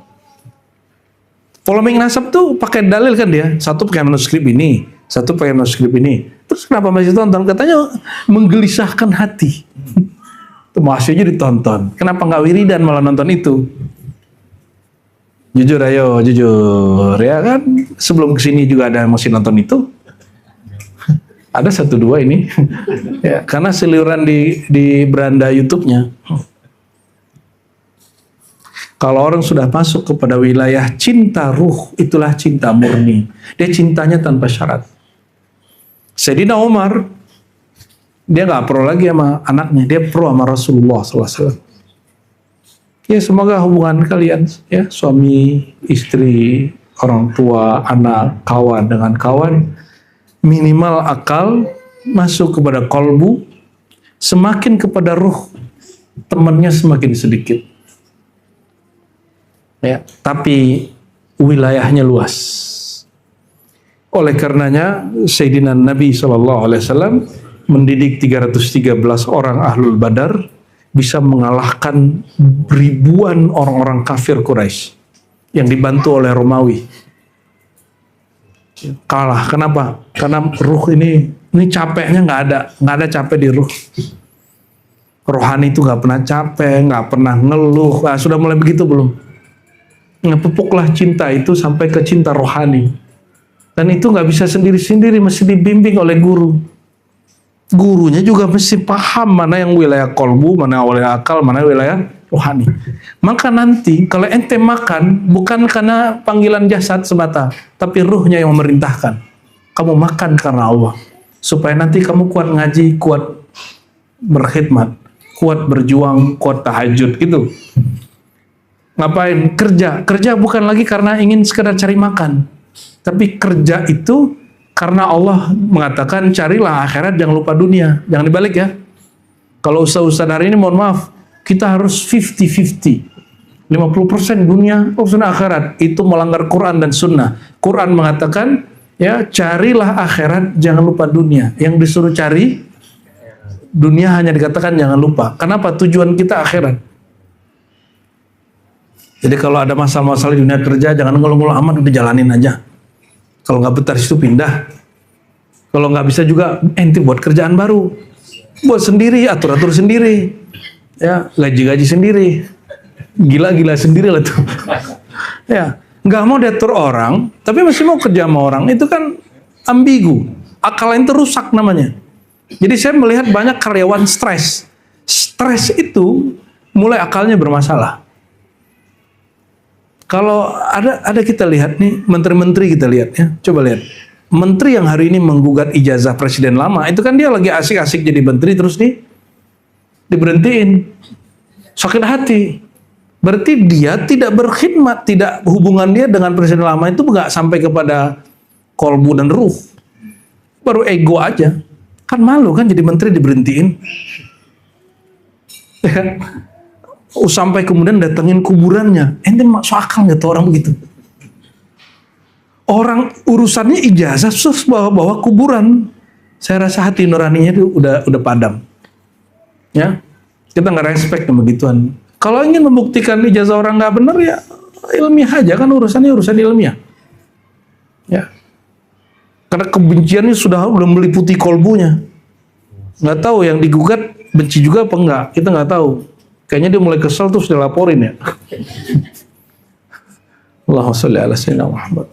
Polemik nasab tuh pakai dalil kan dia, satu pakai manuskrip ini, satu pakai manuskrip ini. Terus kenapa masih ditonton? Katanya menggelisahkan hati. Itu masih aja ditonton. Kenapa nggak wiridan malah nonton itu? Jujur ayo, jujur ya kan. Sebelum kesini juga ada yang masih nonton itu. Ada satu dua ini, ya, karena seliuran di beranda YouTube-nya. Kalau orang sudah masuk kepada wilayah cinta ruh, itulah cinta murni. Dia cintanya tanpa syarat. Sayyidina Umar, dia nggak pro lagi sama anaknya, dia pro sama Rasulullah SAW. Ya semoga hubungan kalian, ya suami, istri, orang tua, anak, kawan dengan kawan, minimal akal masuk kepada kolbu, semakin kepada ruh, temannya semakin sedikit. Ya, tapi wilayahnya luas. Oleh karenanya Sayyidina Nabi SAW mendidik 313 orang ahlul badar, bisa mengalahkan ribuan orang-orang kafir Quraisy yang dibantu oleh Romawi. Kalah. Kenapa? Karena ruh ini capeknya nggak ada capek di ruh. Rohani itu nggak pernah capek, nggak pernah ngeluh. Nah, sudah mulai begitu belum? Ngepupuklah cinta itu sampai ke cinta rohani. Dan itu nggak bisa sendiri-sendiri, mesti dibimbing oleh guru. Gurunya juga mesti paham mana yang wilayah kolbu, mana wilayah akal, mana wilayah rohani. Maka nanti kalau ente makan bukan karena panggilan jasad semata, tapi ruhnya yang memerintahkan. Kamu makan karena Allah, supaya nanti kamu kuat ngaji, kuat berkhidmat, kuat berjuang, kuat tahajud gitu. Ngapain? Kerja bukan lagi karena ingin sekedar cari makan, tapi kerja itu karena Allah mengatakan carilah akhirat, jangan lupa dunia. Jangan dibalik ya. Kalau ustaz-ustaz hari ini mohon maaf, kita harus 50-50. 50% dunia, 50% akhirat. Itu melanggar Quran dan Sunnah. Quran mengatakan, ya carilah akhirat, jangan lupa dunia. Yang disuruh cari dunia hanya dikatakan jangan lupa. Kenapa? Tujuan kita akhirat. Jadi kalau ada masalah-masalah di dunia kerja, jangan ngeluh-ngeluh amat, udah jalanin aja. Kalau nggak betah situ pindah. Kalau nggak bisa juga ente buat kerjaan baru, buat sendiri, atur-atur sendiri, ya gaji-gaji sendiri, gila-gila sendiri lah tuh. Ya nggak mau diatur orang, tapi masih mau kerja sama orang, itu kan ambigu. Akal itu rusak namanya. Jadi saya melihat banyak karyawan stres. Stres itu mulai akalnya bermasalah. Kalau ada kita lihat nih, menteri-menteri kita lihat ya, coba lihat. Menteri yang hari ini menggugat ijazah presiden lama, itu kan dia lagi asik-asik jadi menteri terus diberhentiin. Sakit hati. Berarti dia tidak berkhidmat, tidak hubungan dia dengan presiden lama itu nggak sampai kepada kolbu dan ruh. Baru ego aja. Kan malu kan jadi menteri diberhentiin. Sampai kemudian datengin kuburannya. Ente masuk akal nggak tuh orang begitu? Orang urusannya ijazah terus bawa kuburan. Saya rasa hati nuraninya itu udah padam. Ya, kita nggak respect sama begituan. Kalau ingin membuktikan ijazah orang nggak benar ya ilmiah aja, kan urusannya urusan ilmiah. Ya, karena kebenciannya sudah meliputi kolbunya. Nggak tahu yang digugat benci juga apa enggak, kita nggak tahu. Kayaknya dia mulai kesel terus dia laporin ya. Allahumma sholli ala sayyidina Muhammad.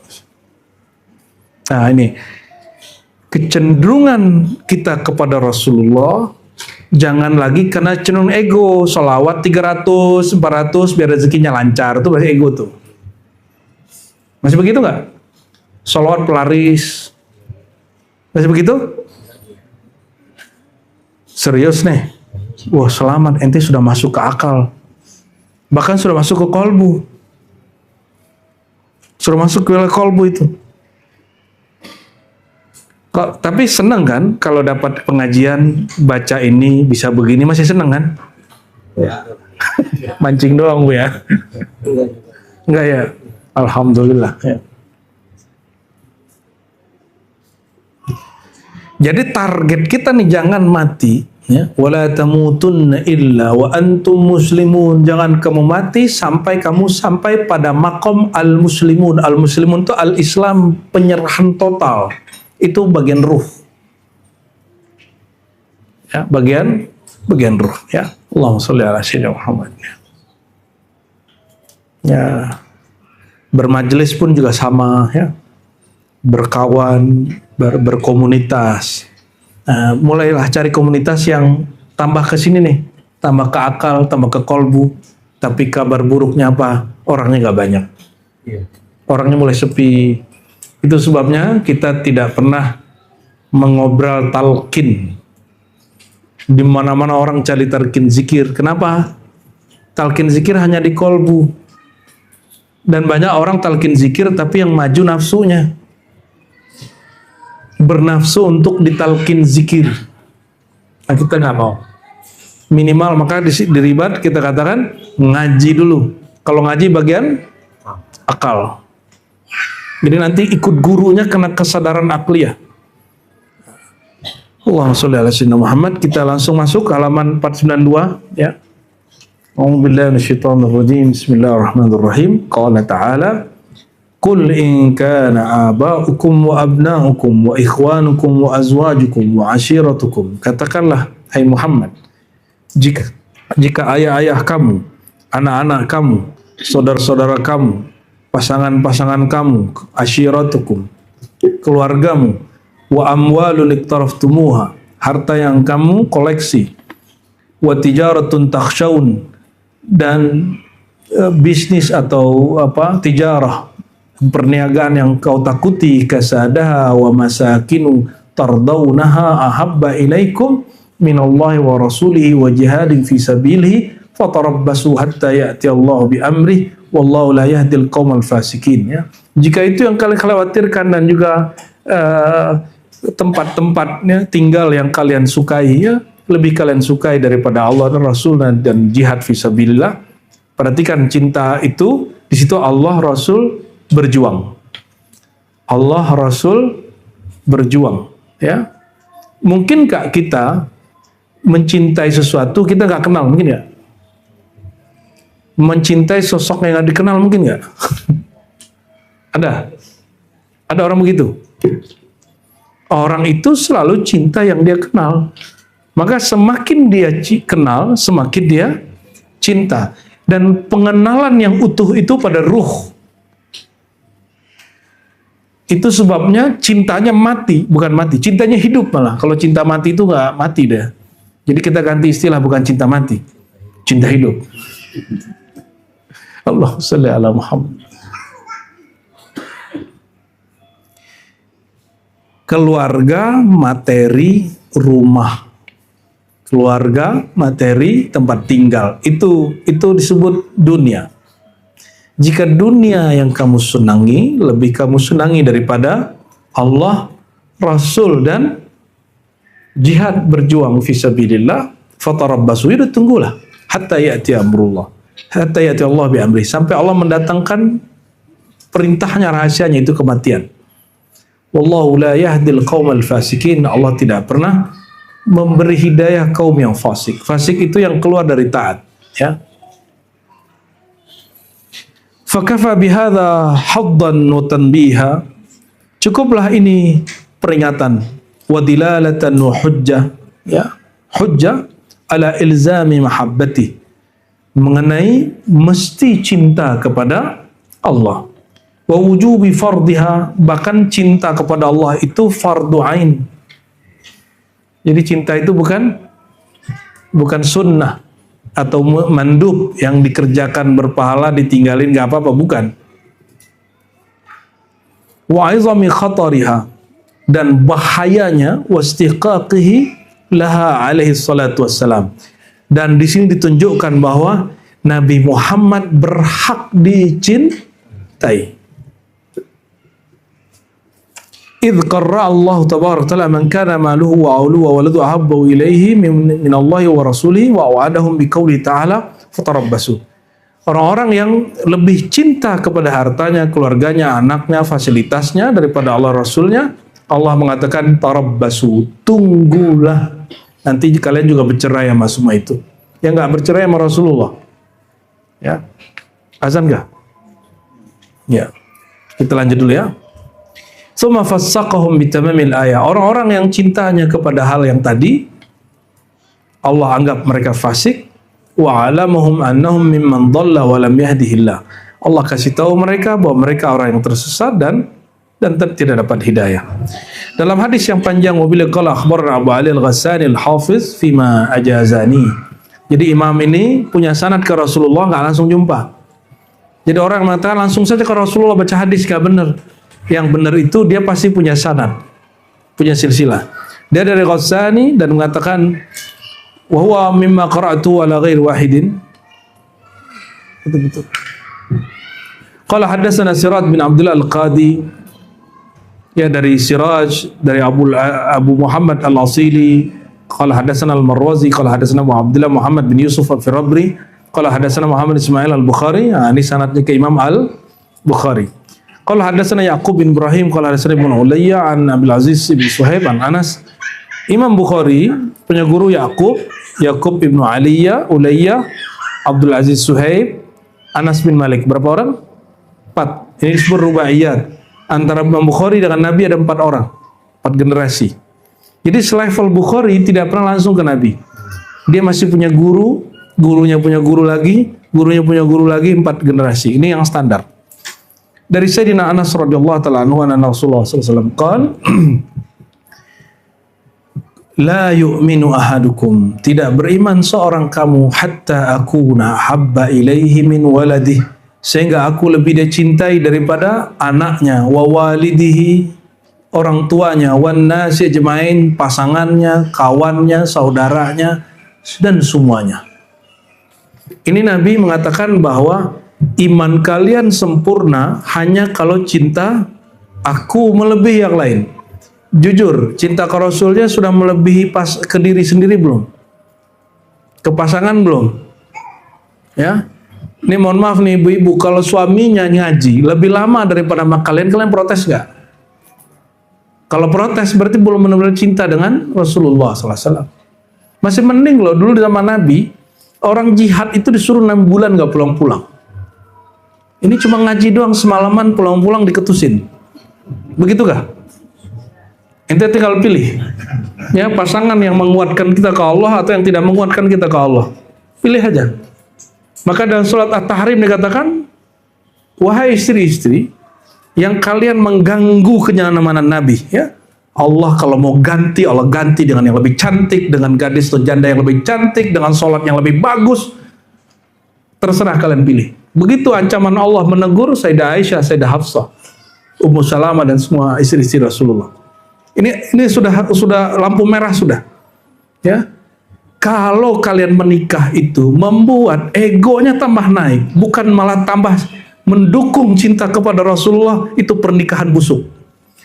Nah ini kecenderungan kita kepada Rasulullah, jangan lagi karena cenderung ego, sholawat 300, 400 biar rezekinya lancar, itu masih ego tuh. Masih begitu nggak? Sholawat pelaris, masih begitu? Serius nih? Wah selamat, ente sudah masuk ke akal, bahkan sudah masuk ke kolbu, sudah masuk ke kolbu itu. Tapi senang kan kalau dapat pengajian, baca ini bisa begini, masih senang kan? Ya. Mancing doang Bu ya? Enggak ya? Alhamdulillah ya. Jadi target kita nih jangan mati ya. Wala tamutunna illa wa antum muslimun. Jangan kamu mati sampai kamu sampai pada makom al-muslimun. Al-muslimun itu al-Islam, penyerahan total. Itu bagian ruh. Ya, bagian ruh ya. Allahumma sholli ala sayyidina Muhammad. Ya. Bermajelis pun juga sama ya. Berkawan, berkomunitas. Nah, mulailah cari komunitas yang tambah ke sini nih, tambah ke akal, tambah ke kolbu. Tapi kabar buruknya apa? Orangnya nggak banyak. Orangnya mulai sepi. Itu sebabnya kita tidak pernah mengobrol talqin. Di mana-mana orang cari talqin zikir. Kenapa? Talqin zikir hanya di kolbu. Dan banyak orang talqin zikir tapi yang maju nafsunya. Bernafsu untuk ditalqin zikir. Nah, kita nggak mau. Minimal maka di ribat kita katakan ngaji dulu. Kalau ngaji bagian akal. Jadi nanti ikut gurunya kena kesadaran akliyah. Allahumma sholli ala sayyidina Muhammad. Kita langsung masuk ke halaman 492 ya. A'udzubillahi minasyaitonir rajim. Bismillahirrahmanirrahim. Qala ta'ala, "Qul in kana aba'ukum wa abna'ukum wa ikhwanukum wa azwajukum wa ashiratukum." Katakanlah hai Muhammad, jika ayah-ayah kamu, anak-anak kamu, saudara-saudara kamu, pasangan-pasangan kamu, ashiratukum, keluargamu, wa amwalun iktaraftumuha, harta yang kamu koleksi, wa tijaratun takhshawun, dan bisnis atau tijarah, perniagaan yang kau takuti, kasadaha wa masakinu tardawnaha ahabba ilaikum minallahi wa rasulihi wa jihadin fi sabilihi fatarabbasu hatta ya'ti Allah bi amrih wallahu la yahdil qaumal fasikin ya. Jika itu yang kalian khawatirkan dan juga tempat-tempatnya tinggal yang kalian sukai ya, lebih kalian sukai daripada Allah dan Rasul dan jihad fisabilillah. Perhatikan cinta itu, di situ Allah Rasul berjuang. Allah Rasul berjuang ya. Mungkinkah kita mencintai sesuatu kita nggak kenal, mungkin ya? Mencintai sosok yang nggak dikenal mungkin nggak? Ada orang begitu. Orang itu selalu cinta yang dia kenal. Maka semakin dia kenal, semakin dia cinta. Dan pengenalan yang utuh itu pada ruh. Itu sebabnya cintanya mati, bukan mati. Cintanya hidup malah. Kalau cinta mati itu nggak mati deh. Jadi kita ganti istilah, bukan cinta mati, cinta hidup. Allahumma sholli ala Muhammad. Keluarga, materi, rumah. Keluarga, materi, tempat tinggal. Itu disebut dunia. Jika dunia yang kamu senangi, lebih kamu senangi daripada Allah, Rasul, dan jihad berjuang fisabilillah, fatarabbasu, itu tunggulah. hatta ya'ti amrullah, hatta ya'ti Allah bi amri, sampai Allah mendatangkan perintahnya, rahasianya itu kematian. Wallahu la yahdil qaumal fasikin. Allah tidak pernah memberi hidayah kaum yang fasik. Fasik itu yang keluar dari taat, ya. Fakafa bihadza haddan wa tanbiha. Cukuplah ini peringatan wa dilalatan wa hujjah, ya. Hujjah ala ilzami mahabbati, mengenai mesti cinta kepada Allah. Wa wujubi fardiha, bahkan cinta kepada Allah itu fardu ain. Jadi cinta itu bukan sunnah atau mandub yang dikerjakan berpahala, ditinggalin gak apa-apa, bukan. Wa izami khatariha, dan bahayanya, wastiqaqihi laha alaihi salatu wassalam. Dan di sini ditunjukkan bahwa Nabi Muhammad berhak dicintai. Idh qarra Allah tabaraka ta'ala man kana maluhu wa auluhu wa waladu ahabbu ilaihi min Allah wa rasulihi wa wa'adahum biqauli ta'ala fatarabbasu. Orang-orang yang lebih cinta kepada hartanya, keluarganya, anaknya, fasilitasnya daripada Allah Rasulnya, Allah mengatakan tarabbasu, tunggulah. Nanti kalian juga bercerai sama semua itu. Yang nggak bercerai sama Rasulullah, ya. Azan nggak? Ya. Kita lanjut dulu ya. Tsumma fassaqahum bitamamil ayat. Orang-orang yang cintanya kepada hal yang tadi, Allah anggap mereka fasik. Wa alamahum annahum mimman dhalla wa lam yahdihillah. Allah kasih tahu mereka bahwa mereka orang yang tersesat dan tidak dapat hidayah. Dalam hadis yang panjang, wabila qala akhbarana Abu Ali Al-Ghassani Al-Hafiz fima ajazani. Jadi imam ini punya sanad ke Rasulullah, nggak langsung jumpa. Jadi orang mengatakan langsung saja ke Rasulullah baca hadis, nggak benar. Yang benar itu dia pasti punya sanad, punya silsilah. Dia dari Ghassani dan mengatakan wa huwa mimma qara'tu ala ghairi wahidin. Betul-betul. Qala hadatsana Siraj bin Abdullah Al-Qadi, ya dari Siraj, dari Abu Muhammad Al-Asili. Qala hadatsana Al-Marwazi, qala hadatsana Abu Abdullah Muhammad bin Yusuf Al-Firabri, qala hadatsana Muhammad Ismail Al-Bukhari. Ini sanadnya ke Imam Al-Bukhari. Qala hadatsana Yaqub bin Ibrahim, qala hadatsana Ibnu Ulayya an Abdul Aziz bin Suhaib an Anas. Imam Bukhari punya guru Yaqub Ibnu Ulayya, Abdul Aziz Suhaib, Anas bin Malik. Berapa orang? 4. Ini disebut rubaiyat. Antara Imam Bukhari dengan Nabi ada 4 orang, 4 generasi. Jadi selevel Bukhari tidak pernah langsung ke Nabi. Dia masih punya guru, gurunya punya guru lagi, gurunya punya guru lagi, 4 generasi. Ini yang standar. Dari Sayyidina Anas radhiyallahu ta'ala anhu, anna Rasulullah sallallahu alaihi wasallam qala la yu'minu ahadukum, tidak beriman seorang kamu, hatta akuna habba ilaihi min waladih, sehingga aku lebih dia cintai daripada anaknya, wa walidihi, orang tuanya, wan nasi ajmain, pasangannya, kawannya, saudaranya, dan semuanya. Ini Nabi mengatakan bahwa iman kalian sempurna hanya kalau cinta aku melebihi yang lain. Jujur, cinta ke Rasulnya sudah melebihi ke diri sendiri belum? Ke pasangan belum? Ya, ini mohon maaf nih ibu-ibu, kalau suaminya ngaji lebih lama daripada kalian protes nggak? Kalau protes berarti belum benar-benar cinta dengan Rasulullah SAW. Masih mending loh, dulu di zaman Nabi, orang jihad itu disuruh 6 bulan nggak pulang-pulang. Ini cuma ngaji doang semalaman, pulang-pulang diketusin. Begitu gak? Ente tinggal pilih, ya, pasangan yang menguatkan kita ke Allah atau yang tidak menguatkan kita ke Allah. Pilih aja. Maka dalam surat At-Tahrim dikatakan, wahai istri-istri yang kalian mengganggu kenyamanan Nabi, ya, Allah kalau mau ganti, Allah ganti dengan yang lebih cantik, dengan gadis atau janda yang lebih cantik, dengan sholat yang lebih bagus. Terserah kalian pilih. Begitu ancaman Allah menegur Sayyidah Aisyah, Sayyidah Hafsah, Ummu Salamah dan semua istri-istri Rasulullah. Ini sudah lampu merah sudah. Ya. Kalau kalian menikah itu membuat egonya tambah naik, bukan malah tambah mendukung cinta kepada Rasulullah, itu pernikahan busuk.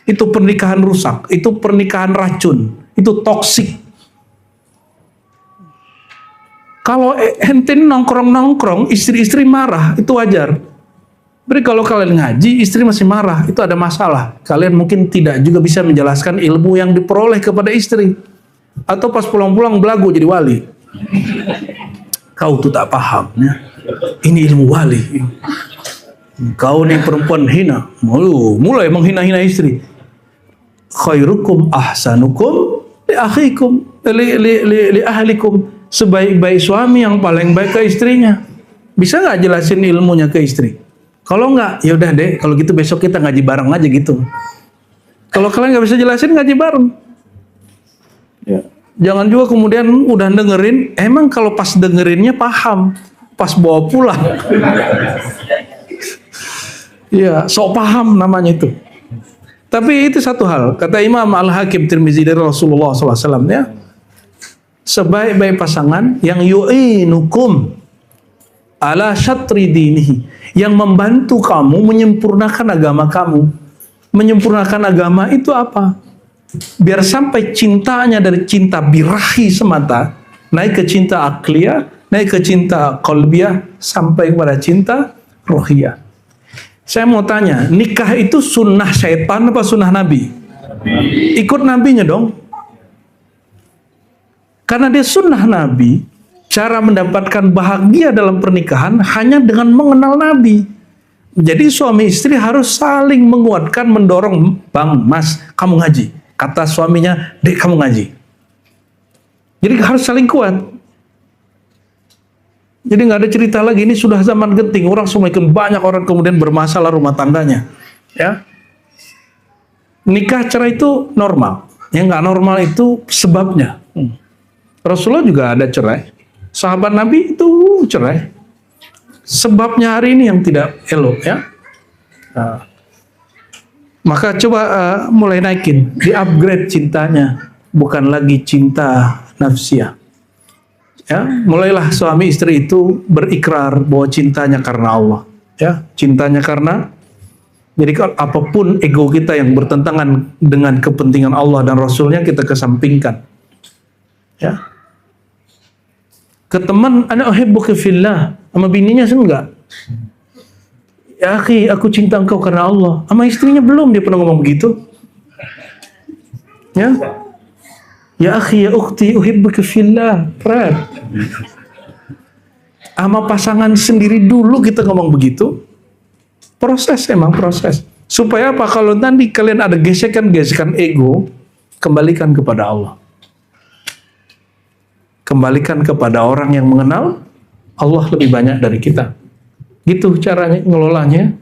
Itu pernikahan rusak, itu pernikahan racun, itu toksik. Kalau ente nongkrong-nongkrong, istri-istri marah, itu wajar. Tapi kalau kalian ngaji, istri masih marah, itu ada masalah. Kalian mungkin tidak juga bisa menjelaskan ilmu yang diperoleh kepada istri. Atau pas pulang-pulang belagu jadi wali. Kau tuh tak paham, ya. Ini ilmu wali. Kau nih perempuan hina, mulai menghina-hina istri. Khairukum ahsanukum li akhikum li ahlikum. Sebaik-baik suami yang paling baik ke istrinya. Bisa nggak jelasin ilmunya ke istri? Kalau nggak, ya udah deh. Kalau gitu besok kita ngaji bareng aja gitu. Kalau kalian nggak bisa jelasin, ngaji bareng. Ya. Jangan juga kemudian udah dengerin, emang kalau pas dengerinnya paham, pas bawa pulang. Ya, sok paham namanya itu. Tapi itu satu hal. Kata Imam Al-Hakim Tirmizi dari Rasulullah SAW, ya. Sebaik-baik pasangan yang yu'inukum ala syatri dinihi, yang membantu kamu menyempurnakan agama kamu. Menyempurnakan agama itu apa? Biar sampai cintanya dari cinta birahi semata naik ke cinta akliyah, naik ke cinta qalbiyah, sampai kepada cinta rohiyah. Saya mau tanya, nikah itu sunnah syaitan apa sunnah Nabi? Ikut nabinya dong. Karena dia sunnah Nabi, cara mendapatkan bahagia dalam pernikahan hanya dengan mengenal Nabi. Jadi suami istri harus saling menguatkan, mendorong. Bang, Mas, kamu ngaji. Kata suaminya, Dek, kamu ngaji. Jadi harus saling kuat. Jadi nggak ada cerita lagi, ini sudah zaman genting. Orang semakin banyak orang kemudian bermasalah rumah tangganya. Ya, nikah cerai itu normal. Yang nggak normal itu sebabnya. Rasulullah juga ada cerai. Sahabat Nabi itu cerai. Sebabnya hari ini yang tidak elok, ya. Maka coba mulai naikin, di-upgrade cintanya, bukan lagi cinta nafsiyah. Ya, mulailah suami istri itu berikrar bahwa cintanya karena Allah, ya, cintanya karena. Jadi apapun ego kita yang bertentangan dengan kepentingan Allah dan Rasulnya kita kesampingkan. Ya. Ke teman, ana uhibbuka fillah, sama bininya enggak. Ya akhi, aku cinta engkau karena Allah. Sama istrinya belum dia pernah ngomong begitu. Ya. Ya akhi, ya ukhti, uhibbuka fillah. Prat. Sama pasangan sendiri dulu kita ngomong begitu. Proses, emang proses. Supaya apa? Kalau nanti kalian ada gesekan-gesekan ego, kembalikan kepada Allah. Kembalikan kepada orang yang mengenal Allah lebih banyak dari kita. Gitu caranya ngelolanya.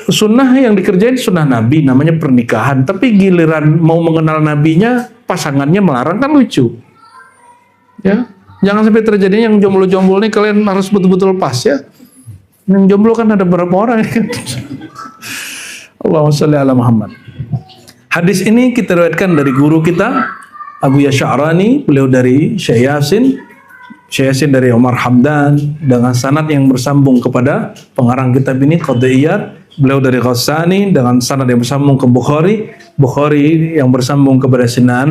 Sunnah yang dikerjain sunnah Nabi, namanya pernikahan. Tapi giliran mau mengenal Nabinya, pasangannya melarang, kan lucu. Ya, jangan sampai terjadi yang jomblo-jomblo nih, kalian harus betul-betul pas, ya. Yang jomblo kan ada berapa orang, ya. Allahumma sholli ala Muhammad. Hadis ini kita riwayatkan dari guru kita Abu Ya'Sya'rani, beliau dari Syekh Yasin dari Umar Hamdan, dengan sanad yang bersambung kepada pengarang kitab ini Qadiyat, beliau dari Ghassani dengan sanad yang bersambung ke Bukhari yang bersambung kepada Sayyidina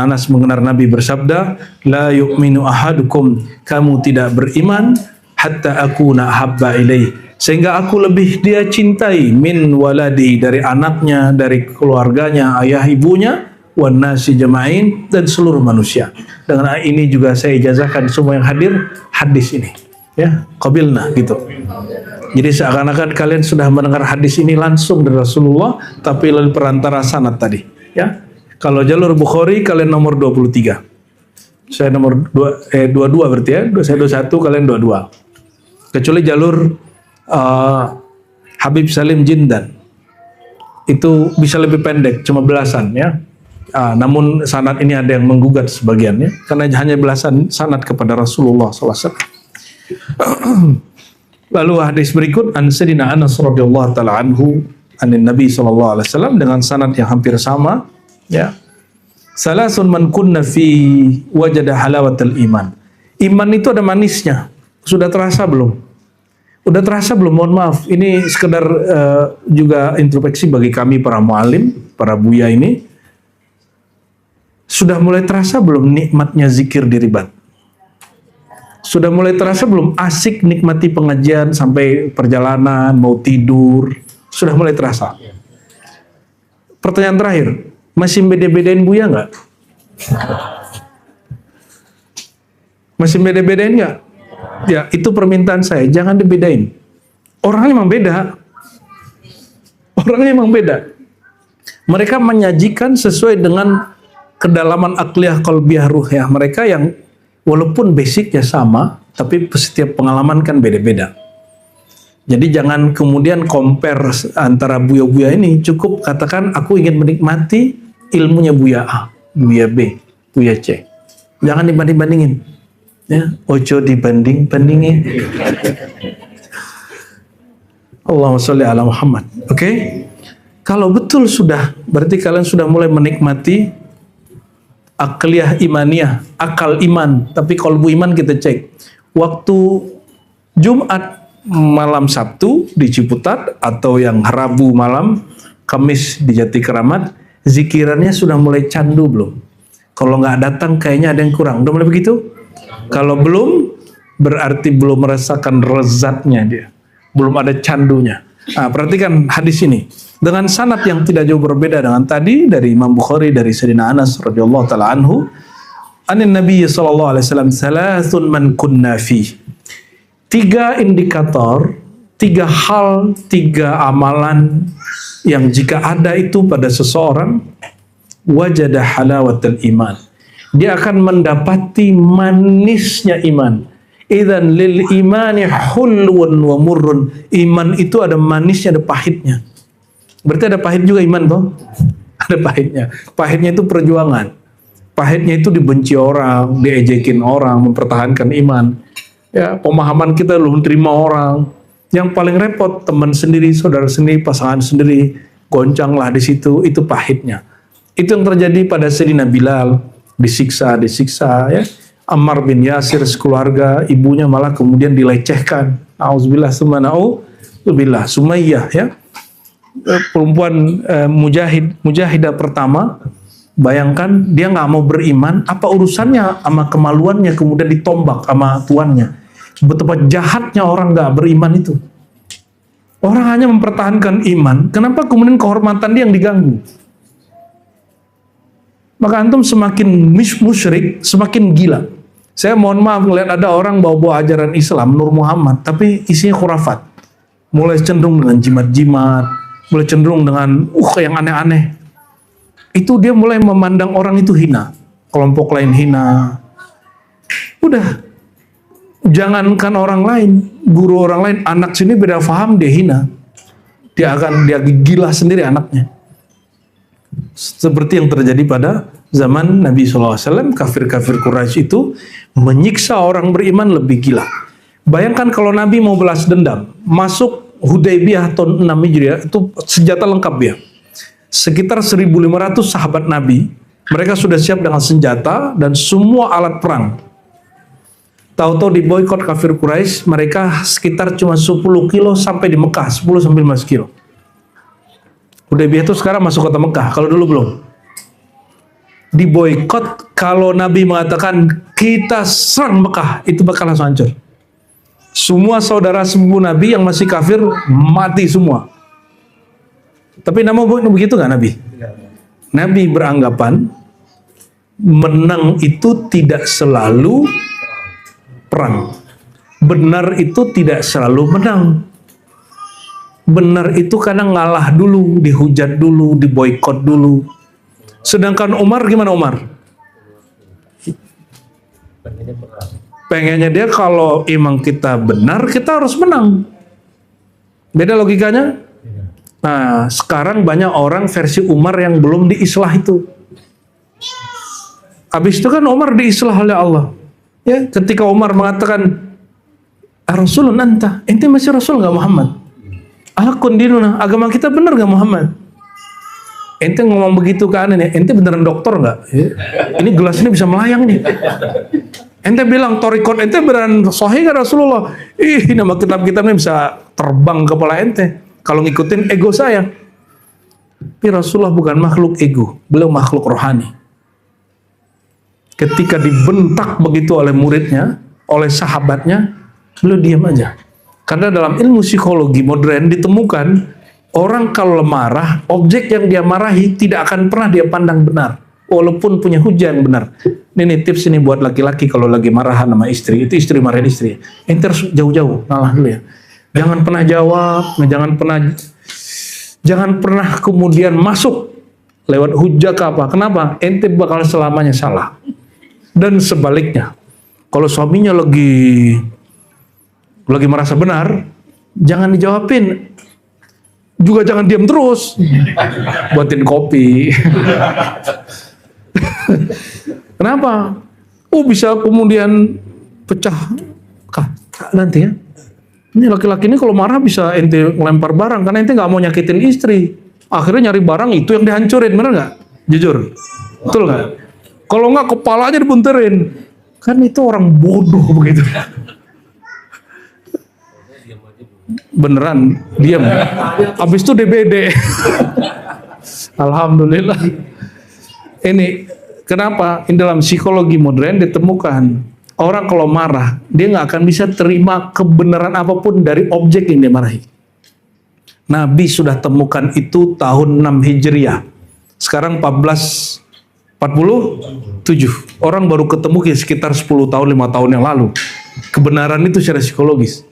Anas mengenal Nabi bersabda, la yu'minu ahadukum, kamu tidak beriman hatta akuna habba ilaih, sehingga aku lebih dia cintai min waladi, dari anaknya, dari keluarganya, ayah ibunya, wan nasi jama'in, dan seluruh manusia. Dengan ini juga saya ijazahkan semua yang hadir hadis ini, ya, qabilna gitu. Jadi seakan-akan kalian sudah mendengar hadis ini langsung dari Rasulullah, tapi melalui perantara sanad tadi, ya. Kalau jalur Bukhari kalian nomor 23, saya nomor 22 berarti, ya. Saya 21, kalian 22. Kecuali jalur Habib Salim Jindan itu bisa lebih pendek, cuma belasan, ya. Namun sanad ini ada yang menggugat sebagiannya karena hanya belasan sanad kepada Rasulullah SAW. Lalu hadis berikut, an Sayyidina Anas radhiyallahu taala anhu anin Nabi SAW dengan sanad yang hampir sama, ya. Salasun man kunna fi wajada halawatul iman. Iman itu ada manisnya. Sudah terasa belum? Udah terasa belum? Mohon maaf, ini sekedar juga introspeksi bagi kami para mualim, para buya ini. Sudah mulai terasa belum nikmatnya zikir di Ribat? Sudah mulai terasa belum asik nikmati pengajian sampai perjalanan, mau tidur? Sudah mulai terasa? Pertanyaan terakhir, masih beda-bedain Buya nggak? Masih beda-bedain nggak? Ya, itu permintaan saya, jangan dibedain. Orangnya emang beda. Orangnya emang beda. Mereka menyajikan sesuai dengan kedalaman akliyah, qalbiyah, ruhiyah mereka yang walaupun basicnya sama, tapi setiap pengalaman kan beda-beda. Jadi jangan kemudian compare antara Buya-Buya ini, cukup katakan aku ingin menikmati ilmunya Buya A, Buya B, Buya C. Jangan dibanding-bandingin. Ya, ojo dibanding-bandingin. Allahumma sholli ala Muhammad. Oke? Kalau betul sudah, berarti kalian sudah mulai menikmati akliyah imaniyah, akal iman, tapi kalbu iman kita cek. Waktu Jumat malam Sabtu di Ciputat atau yang Rabu malam Kamis di Jati Keramat, zikirannya sudah mulai candu belum? Kalau nggak datang kayaknya ada yang kurang. Udah mulai begitu? Kalau belum, berarti belum merasakan lezatnya dia. Belum ada candunya. Nah, perhatikan hadis ini. Dengan sanad yang tidak jauh berbeda dengan tadi dari Imam Bukhari dari Sayyidina Anas radhiyallahu taala anhu, anin Nabi sallallahu alaihi wasallam salasun man kunna fi. 3 indikator, 3 hal, 3 amalan yang jika ada itu pada seseorang, wajada halawatul iman. Dia akan mendapati manisnya iman. Idzan lil imani hulwun wa murrun. Iman itu ada manisnya, ada pahitnya. Berarti ada pahit juga iman toh? Ada pahitnya. Pahitnya itu perjuangan. Pahitnya itu dibenci orang, diejekin orang, mempertahankan iman. Ya, pemahaman kita belum terima orang. Yang paling repot teman sendiri, saudara sendiri, pasangan sendiri, goncanglah di situ, itu pahitnya. Itu yang terjadi pada Sayyidina Bilal, disiksa ya. Ammar bin Yasir sekeluarga, ibunya malah kemudian dilecehkan. Auzubillah summa na'udzubillah. Sumayyah ya. Perempuan mujahidah pertama, bayangkan dia nggak mau beriman, apa urusannya sama kemaluannya kemudian ditombak sama tuannya. Betapa jahatnya orang nggak beriman itu. Orang hanya mempertahankan iman, kenapa kemudian kehormatan dia yang diganggu? Maka antum semakin musyrik, semakin gila. Saya mohon maaf melihat ada orang bawa-bawa ajaran Islam Nur Muhammad, tapi isinya khurafat. Mulai cenderung dengan jimat-jimat, mulai cenderung dengan yang aneh-aneh. Itu dia mulai memandang orang itu hina, kelompok lain hina. Udah, jangankan orang lain, guru orang lain, anak sini beda paham dia hina. Dia gila sendiri anaknya. Seperti yang terjadi pada zaman Nabi SAW, kafir-kafir Quraisy itu menyiksa orang beriman lebih gila. Bayangkan kalau Nabi mau balas dendam, masuk Hudaybiyah tahun 6 Hijriah, itu senjata lengkap dia. Sekitar 1.500 sahabat Nabi, mereka sudah siap dengan senjata dan semua alat perang. Tahu-tahu diboikot kafir Quraisy, mereka sekitar cuma 10 kilo sampai di Mekah, 10-15 kilo. Hudaybiyah itu sekarang masuk kota Mekah, kalau dulu belum. Diboikot, kalau Nabi mengatakan kita serang Mekah, itu bakal langsung hancur. Semua saudara sepupu Nabi yang masih kafir mati semua. Tapi nama begitu nggak Nabi? Nabi beranggapan menang itu tidak selalu perang. Benar itu tidak selalu menang. Benar itu kadang ngalah dulu, dihujat dulu, diboikot dulu. Sedangkan Umar gimana Umar? Pengennya dia kalau emang kita benar, kita harus menang. Beda logikanya? Nah, sekarang banyak orang versi Umar yang belum diislah itu. Habis itu kan Umar diislah oleh Allah. Ya, ketika Umar mengatakan, Rasulun anta, ente masih Rasul nggak Muhammad? Alakun dinuna, agama kita benar nggak Muhammad? Ente ngomong begitu ke aneh nih, ente beneran dokter nggak? Ini gelas ini bisa melayang nih. Ente bilang torikot ente beneran sahih nggak Rasulullah? Nama kitab-kitabnya bisa terbang kepala ente. Kalau ngikutin ego saya. Tapi Rasulullah bukan makhluk ego, beliau makhluk rohani. Ketika dibentak begitu oleh muridnya, oleh sahabatnya, beliau diam aja. Karena dalam ilmu psikologi modern ditemukan, orang kalau marah, objek yang dia marahi tidak akan pernah dia pandang benar, walaupun punya hujah yang benar. Ini tips ini buat laki-laki kalau lagi marahan sama istri, itu istri marahin istri, ente harus jauh-jauh, ngalah dulu ya. Jangan pernah jawab, jangan pernah kemudian masuk lewat hujah ke apa. Kenapa? Ente bakal selamanya salah. Dan sebaliknya, kalau suaminya lagi merasa benar, jangan dijawabin. Juga jangan diam terus. Buatin kopi. Kenapa? Bisa kemudian pecah nanti ya. Ini laki-laki ini kalau marah bisa ente ngelempar barang karena ente nggak mau nyakitin istri. Akhirnya nyari barang itu yang dihancurin, bener nggak? Jujur, betul nggak? Kalau nggak kepalanya dibenterin, kan itu orang bodoh begitu. Beneran diam. Habis itu DBD. Alhamdulillah. Ini kenapa? Ini dalam psikologi modern ditemukan orang kalau marah dia nggak akan bisa terima kebenaran apapun dari objek yang dia marahi. Nabi sudah temukan itu tahun 6 Hijriah. Sekarang 1447. Orang baru ketemu sekitar 10 tahun 5 tahun yang lalu. Kebenaran itu secara psikologis.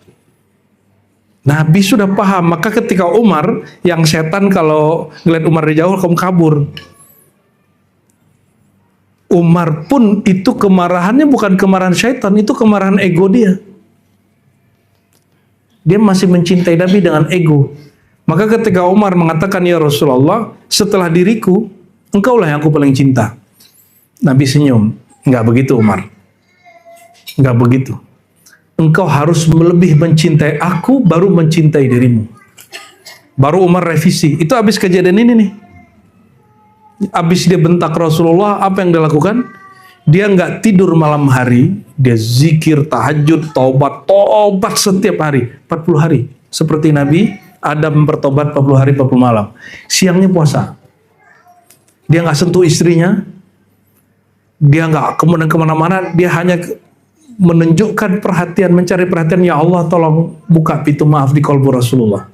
Nabi sudah paham, maka ketika Umar, yang setan kalau ngeliat Umar dari jauh, kamu kabur. Umar pun itu kemarahannya bukan kemarahan syaitan, itu kemarahan ego dia. Dia masih mencintai Nabi dengan ego. Maka ketika Umar mengatakan, ya Rasulullah, setelah diriku, engkaulah yang aku paling cinta. Nabi senyum. Enggak begitu Umar. Enggak begitu. Engkau harus lebih mencintai aku, baru mencintai dirimu. Baru Umar revisi. Itu habis kejadian ini nih. Habis dia bentak Rasulullah, apa yang dia lakukan? Dia nggak tidur malam hari, dia zikir, tahajud, tobat setiap hari, 40 hari. Seperti Nabi Adam bertobat 40 hari, 40 malam. Siangnya puasa. Dia nggak sentuh istrinya, dia nggak kemana-mana, dia hanya menunjukkan perhatian, mencari perhatian. Ya Allah, tolong buka pintu maaf di kalbu Rasulullah.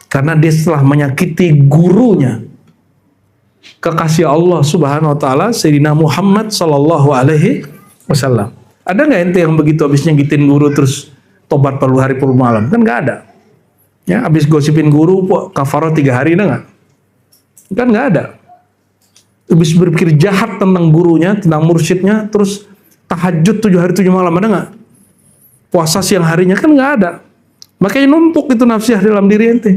Karena dia setelah menyakiti gurunya, kekasih Allah Subhanahu Wa Taala, Sayyidina Muhammad Sallallahu Alaihi Wasallam. Ada nggak ente yang begitu habis nyakitin guru terus tobat 40 hari 40 malam? Kan nggak ada. Ya, habis gosipin guru, kafarah 3 hari, ada nggak? Kan nggak ada. Habis berpikir jahat tentang gurunya, tentang mursyidnya, terus tahajud 7 hari 7 malam, ada nggak? Puasa siang harinya, kan nggak ada. Makanya numpuk itu nafsiyah dalam diri ente.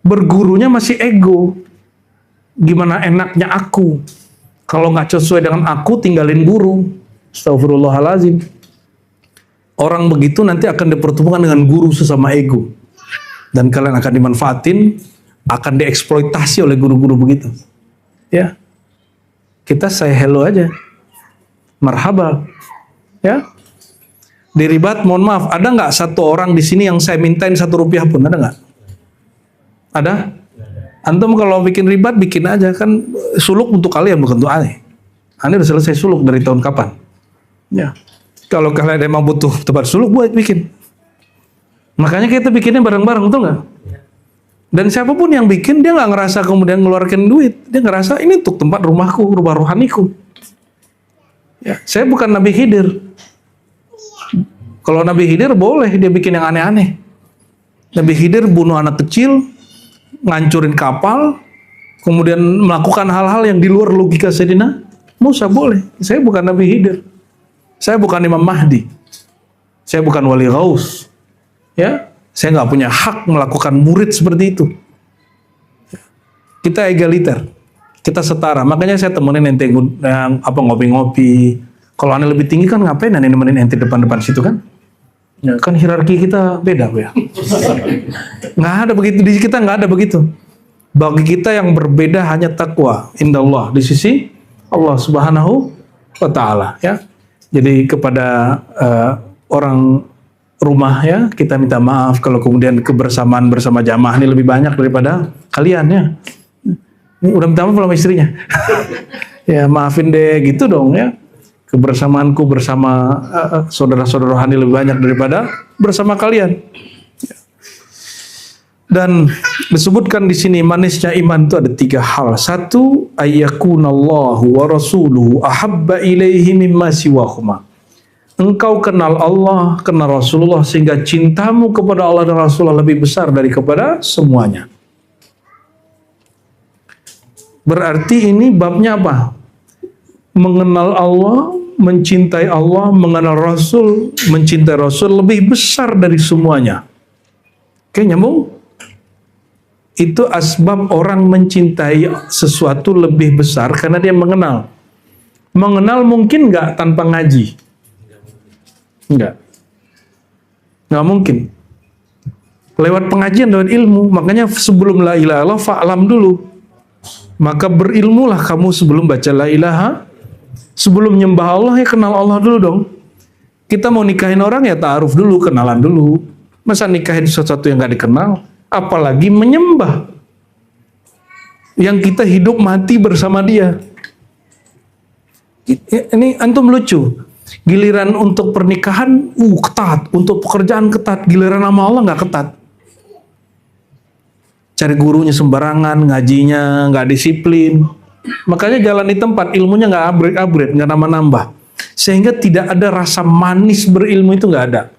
Bergurunya masih ego. Gimana enaknya aku? Kalau nggak sesuai dengan aku, tinggalin guru. Astagfirullahaladzim. Orang begitu nanti akan dipertemukan dengan guru sesama ego. Dan kalian akan dimanfaatin, akan dieksploitasi oleh guru-guru begitu. Ya, kita say hello aja. Marhaba, ya. Di ribat, mohon maaf, ada nggak satu orang di sini yang saya mintain 1 rupiah pun, ada nggak? Ada? Antum kalau bikin ribat, bikin aja, kan suluk untuk kalian bukan untuk aneh. Aneh udah selesai suluk dari tahun kapan? Ya, kalau kalian emang butuh tempat suluk, buat bikin. Makanya kita bikinnya bareng-bareng, betul nggak? Dan siapapun yang bikin, dia nggak ngerasa kemudian ngeluarkan duit, dia ngerasa ini untuk tempat rumahku, rumah rohaniku. Ya, saya bukan Nabi Khidir. Kalau Nabi Khidir boleh dia bikin yang aneh-aneh. Nabi Khidir bunuh anak kecil, ngancurin kapal, kemudian melakukan hal-hal yang di luar logika Sayyidina Musa, boleh. Saya bukan Nabi Khidir. Saya bukan Imam Mahdi. Saya bukan Wali Ghaus. Ya, saya nggak punya hak melakukan murid seperti itu. Kita egaliter. Kita setara, makanya saya temenin ente yang ngopi-ngopi. Kalau aneh lebih tinggi kan ngapain aneh nemenin ente depan-depan situ kan? Ya, kan hierarki kita beda ya. Nggak ada begitu, di kita nggak ada begitu. Bagi kita yang berbeda hanya takwa indallah, di sisi Allah Subhanahu Wa Taala. Ya, jadi kepada orang rumah ya kita minta maaf kalau kemudian kebersamaan bersama jamaah ini lebih banyak daripada kalian ya. Ini udah minta maaf sama istrinya. Ya maafin deh gitu dong ya. Kebersamaanku bersama saudara-saudara rohani lebih banyak daripada bersama kalian. Dan disebutkan di sini manisnya iman itu ada 3 hal. 1, ayyakunallahu wa rasuluhu ahabba ilaihi mimma siwahuma. Engkau kenal Allah, kenal Rasulullah, sehingga cintamu kepada Allah dan Rasulullah lebih besar daripada semuanya. Berarti ini babnya apa? Mengenal Allah, mencintai Allah, mengenal Rasul, mencintai Rasul lebih besar dari semuanya. Oke, nyambung? Itu asbab orang mencintai sesuatu lebih besar karena dia mengenal. Mengenal mungkin nggak tanpa ngaji? Nggak mungkin. Lewat pengajian, lewat ilmu. Makanya sebelum la ilaha illallah fa'lam dulu. Maka berilmulah kamu sebelum baca la ilaha. Sebelum nyembah Allah ya kenal Allah dulu dong. Kita mau nikahin orang ya ta'aruf dulu, kenalan dulu. Masa nikahin sesuatu yang nggak dikenal? Apalagi menyembah yang kita hidup mati bersama dia. Ini antum lucu, giliran untuk pernikahan ketat, untuk pekerjaan ketat, giliran sama Allah nggak ketat. Cari gurunya sembarangan, ngajinya nggak disiplin, makanya jalan di tempat, ilmunya nggak upgrade, nggak nambah-nambah, sehingga tidak ada rasa manis berilmu, itu nggak ada.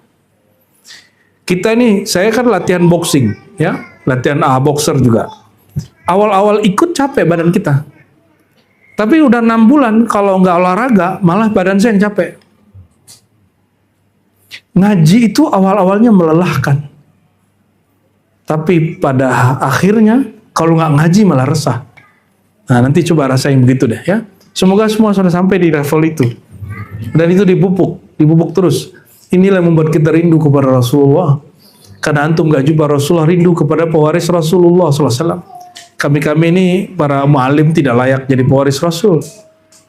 Kita ini, saya kan latihan boxing, ya, latihan boxer juga. Awal-awal ikut capek badan kita, tapi udah 6 bulan kalau nggak olahraga, malah badan saya yang capek. Ngaji itu awal-awalnya melelahkan, tapi pada akhirnya kalau nggak ngaji malah resah. Nah nanti coba rasain begitu deh ya. Semoga semua sudah sampai di level itu, dan itu dipupuk terus. Inilah yang membuat kita rindu kepada Rasulullah. Karena antum gak jumpa Rasulullah, rindu kepada pewaris Rasulullah SAW. Kami ini para mu'alim tidak layak jadi pewaris Rasul.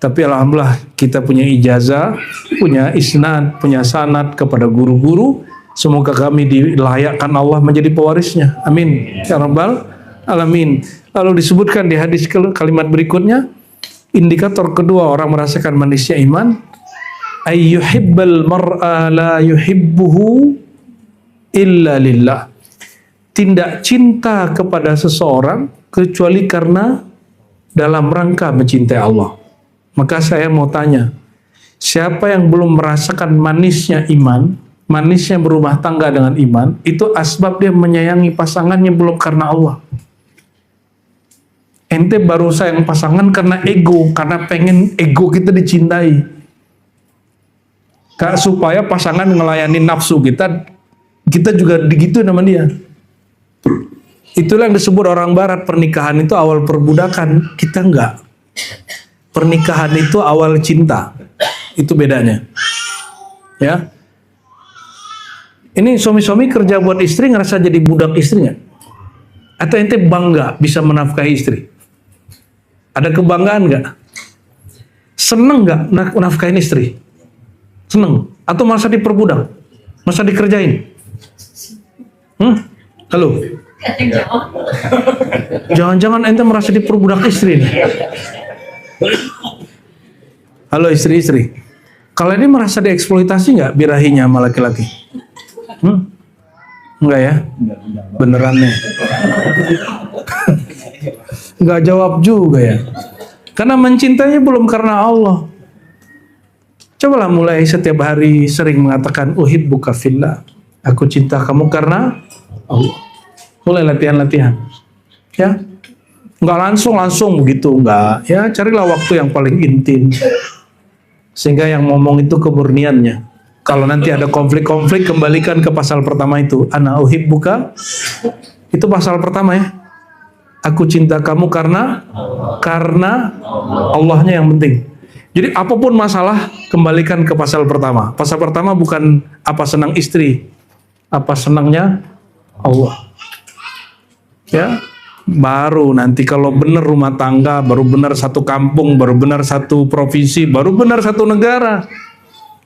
Tapi alhamdulillah kita punya ijazah, punya isnad, punya sanad kepada guru-guru. Semoga kami dilayakkan Allah menjadi pewarisnya. Amin. Ya Rabbal Alamin. Lalu disebutkan di hadis kalimat berikutnya, indikator kedua orang merasakan manisnya iman, ayyuhibbal mar'a la yuhibbuhu illa lillah. Tidak cinta kepada seseorang kecuali karena dalam rangka mencintai Allah. Maka saya mau tanya, siapa yang belum merasakan manisnya iman, manisnya berumah tangga dengan iman, itu asbab dia menyayangi pasangannya belum karena Allah. Ente baru sayang pasangan karena ego, karena pengen ego kita dicintai. Supaya pasangan ngelayani nafsu kita juga digituin sama dia. Itulah yang disebut orang barat, pernikahan itu awal perbudakan. Kita enggak. Pernikahan itu awal cinta. Itu bedanya. Ya. Ini suami-suami kerja buat istri ngerasa jadi budak istrinya? Atau ente bangga bisa menafkahi istri? Ada kebanggaan nggak? Seneng nggak nafkahin istri? Seneng? Atau merasa diperbudak? Merasa dikerjain? Halo? Jangan-jangan ente merasa diperbudak istri nih? Halo istri-istri, kalian ini merasa dieksploitasi nggak birahinya sama laki-laki? Enggak ya? Beneran nih? Nggak jawab juga ya? Karena mencintainya belum karena Allah. Cobalah mulai setiap hari sering mengatakan uhibbuka fillah, aku cinta kamu karena Allah. Mulai latihan-latihan, ya. Nggak langsung begitu, enggak. Ya, carilah waktu yang paling intim, sehingga yang ngomong itu kemurniannya. Kalau nanti ada konflik-konflik, kembalikan ke pasal pertama itu. Ana uhibbuka, itu pasal pertama ya. Aku cinta kamu karena Allahnya yang penting. Jadi apapun masalah, kembalikan ke pasal pertama. Pasal pertama bukan apa senang istri, apa senangnya Allah. Ya, baru nanti kalau benar rumah tangga, baru benar satu kampung, baru benar satu provinsi, baru benar satu negara.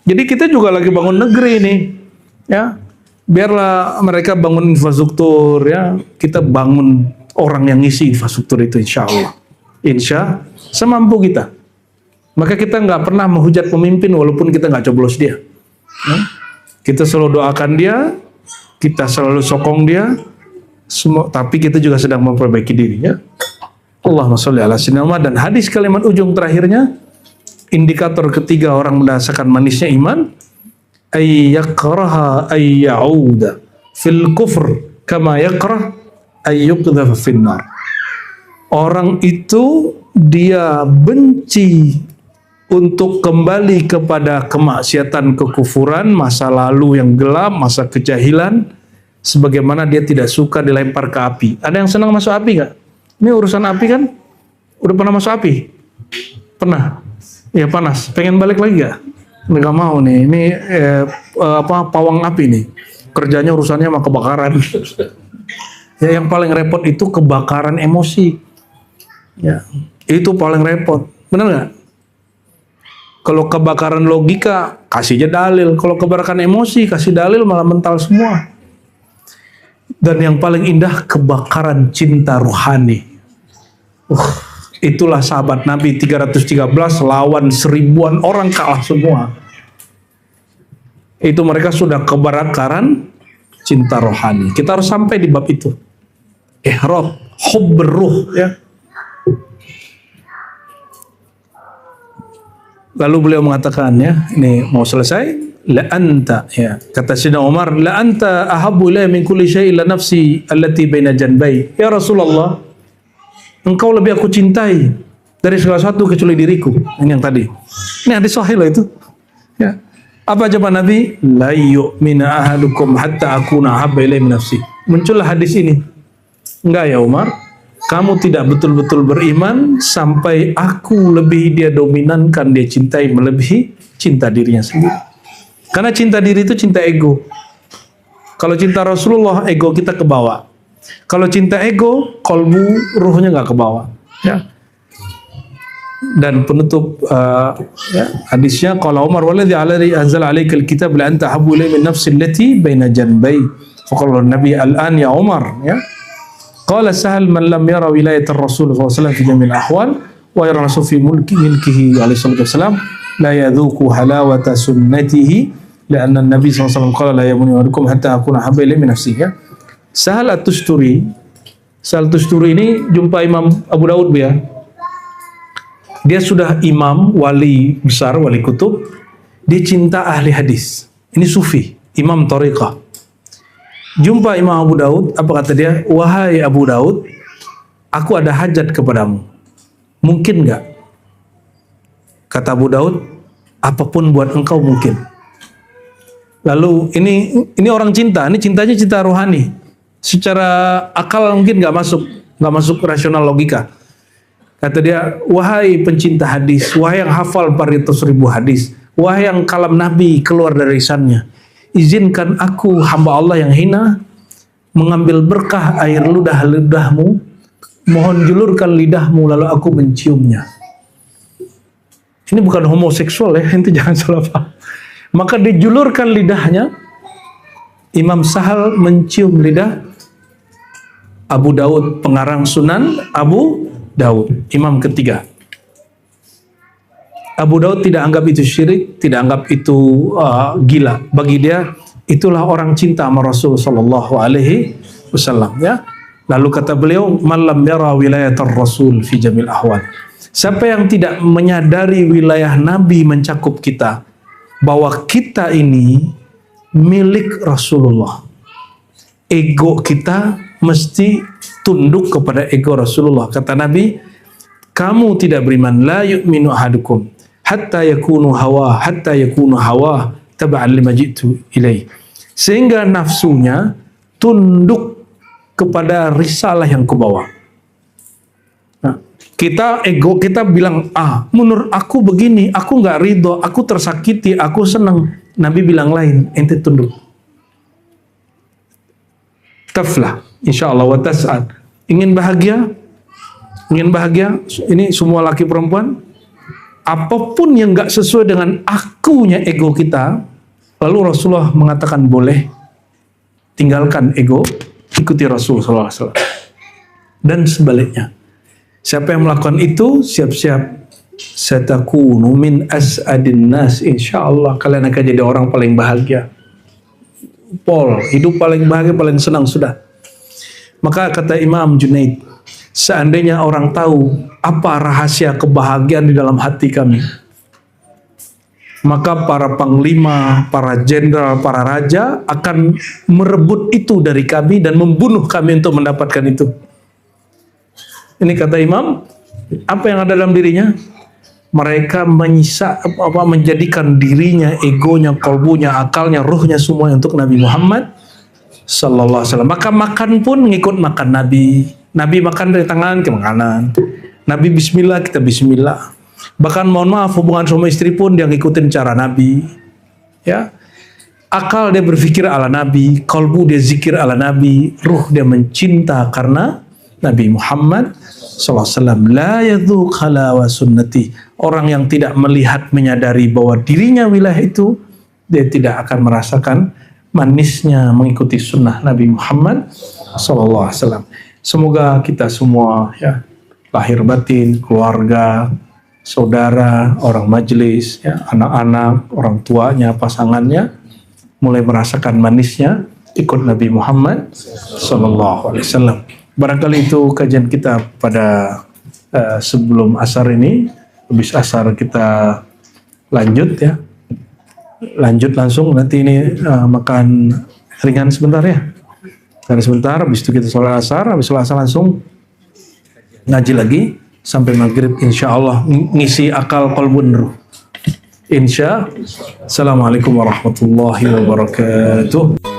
Jadi kita juga lagi bangun negeri nih, ya. Biarlah mereka bangun infrastruktur, ya. Kita bangun orang yang ngisi infrastruktur itu, insya Allah. Insya semampu kita. Maka kita nggak pernah menghujat pemimpin walaupun kita nggak coblos dia. Kita selalu doakan dia, kita selalu sokong dia, semua, tapi kita juga sedang memperbaiki dirinya. Allahumma sholli ala sayyidina Muhammad. Dan hadis kalimat ujung terakhirnya, indikator ketiga orang merasakan manisnya iman, ayyakraha ayyauda fil kufr kama yakrah ayyuqdhafa finnar. Orang itu dia benci untuk kembali kepada kemaksiatan, kekufuran, masa lalu yang gelap, masa kejahilan, sebagaimana dia tidak suka dilempar ke api. Ada yang senang masuk api nggak? Ini urusan api kan? Udah pernah masuk api? Pernah? Ya panas. Pengen balik lagi nggak? Nggak mau nih. Ini pawang api nih. Kerjanya urusannya sama kebakaran. Ya, yang paling repot itu kebakaran emosi. Ya, itu paling repot. Benar nggak? Kalau kebakaran logika, kasih aja dalil. Kalau kebakaran emosi, kasih dalil malah mental semua. Dan yang paling indah, kebakaran cinta rohani. Itulah sahabat Nabi 313 lawan 1000-an orang kalah semua. Itu mereka sudah kebakaran cinta rohani. Kita harus sampai di bab itu. Ihraq, hubbur ruh, ya. Lalu beliau mengatakan, ya, ini mau selesai, la anta, ya, kata Sayyidina Umar, la anta ahabbu ilayya min kulli syai'in la nafsi allati baina janbai. Ya Rasulullah, engkau lebih aku cintai dari segala sesuatu kecuali diriku. Ini yang tadi. Ini hadis sahih loh itu. Ya. Apa jawaban Nabi? La yu'minu ahadukum hatta akuna ahabba ilayhi min nafsi. Muncullah hadis ini. Enggak ya Umar, kamu tidak betul-betul beriman sampai aku lebih dia dominankan, dia cintai melebihi cinta dirinya sendiri. Karena cinta diri itu cinta ego. Kalau cinta Rasulullah, ego kita ke bawah. Kalau cinta ego, kolbu, ruhnya nggak ke bawah. Ya. Dan penutup ya, hadisnya, qala Umar waladzi alladhi anzala alaikal kitab la anta habbu ilayya min nafsi allati baina janbai. Faqala Nabi al-an ya Umar, ya. Qala Sahal man lam yara wilayat ar-Rasul sallallahu alaihi wasallam fi jamil ahwal wa yara rasul fi milkihi alaihi salatu wasallam la yadhuku halawata sunnatihi lianna an-nabi sallallahu alaihi wasallam qala la yamunu ahadukum hatta akuna habba ilayhi min nafsihi. Sahal at-Tusturi, Sahal Tusturi ini jumpa Imam Abu Daud, ya. Dia sudah imam, wali besar, wali kutub. Dia cinta ahli hadis. Ini sufi, imam tariqah. Jumpa Imam Abu Daud, apa kata dia? Wahai Abu Daud, aku ada hajat kepadamu. Mungkin nggak? Kata Abu Daud, apapun buat engkau mungkin. Lalu ini orang cinta, ini cintanya cinta rohani. Secara akal mungkin nggak masuk rasional logika. Kata dia, wahai pencinta hadis, wahai yang hafal 400.000 hadis, wahai yang kalam Nabi keluar dari lisannya, izinkan aku hamba Allah yang hina mengambil berkah air ludahmu, mohon julurkan lidahmu lalu aku menciumnya. Ini bukan homoseksual, ya, itu jangan salah paham. Maka dijulurkan lidahnya, Imam Sahal mencium lidah Abu Daud, pengarang Sunan Abu Daud, imam ketiga. Abu Daud tidak anggap itu syirik, tidak anggap itu gila. Bagi dia itulah orang cinta sama Rasul sallallahu alaihi wasallam, ya. Lalu kata beliau, "Malam yara wilayatar Rasul fi jamil ahwal." Siapa yang tidak menyadari wilayah Nabi mencakup kita, bahwa kita ini milik Rasulullah. Ego kita mesti tunduk kepada ego Rasulullah. Kata Nabi, kamu tidak beriman, la yu'minu ahadukum hatta yakunu hawa taba'an lima jitu ilaih. Sehingga nafsunya tunduk kepada risalah yang kubawa. Nah, ego kita bilang, menurut aku begini, aku nggak ridho, aku tersakiti, aku senang. Nabi bilang lain, ente tunduk. Taflah, insyaallah wa tas'ad. Ingin bahagia, ini semua laki perempuan, apapun yang nggak sesuai dengan akunya ego kita, lalu Rasulullah mengatakan boleh, tinggalkan ego, ikuti Rasul sallallahu alaihi wasallam. Dan sebaliknya, siapa yang melakukan itu siap-siap satakunu min as'adin nas, insyaallah kalian akan jadi orang paling bahagia. Hidup paling bahagia, paling senang sudah. Maka kata Imam Junaid, seandainya orang tahu apa rahasia kebahagiaan di dalam hati kami, maka para panglima, para jenderal, para raja akan merebut itu dari kami dan membunuh kami untuk mendapatkan itu. Ini kata Imam, apa yang ada dalam dirinya? Mereka menjadikan dirinya, egonya, kolbunya, akalnya, ruhnya semua untuk Nabi Muhammad sallallahu alaihi wasallam. Maka makan pun ngikut makan Nabi. Nabi makan dari tangan ke makanan. Nabi bismillah, kita bismillah. Bahkan mohon maaf, hubungan suami istri pun dia ngikutin cara Nabi. Ya. Akal dia berpikir ala Nabi, kolbu dia zikir ala Nabi, ruh dia mencinta karena Nabi Muhammad sallallahu alaihi wasallam. La yadzuq halawa sunnati. Orang yang tidak melihat, menyadari bahwa dirinya wilayah itu, dia tidak akan merasakan manisnya mengikuti sunnah Nabi Muhammad sallallahu alaihi wasallam. Semoga kita semua, ya, lahir batin, keluarga, saudara, orang majelis, ya, anak-anak, orang tuanya, pasangannya, mulai merasakan manisnya ikut Nabi Muhammad sallallahu alaihi wasallam. Barangkali itu kajian kita pada sebelum asar ini. Habis asar kita lanjut, ya. Lanjut langsung, nanti ini makan ringan sebentar, ya. Karena sebentar, habis itu kita sholat asar, habis sholat asar langsung ngaji lagi sampai maghrib, insya Allah ngisi akal qalbun ruh. Insya. Assalamualaikum warahmatullahi wabarakatuh.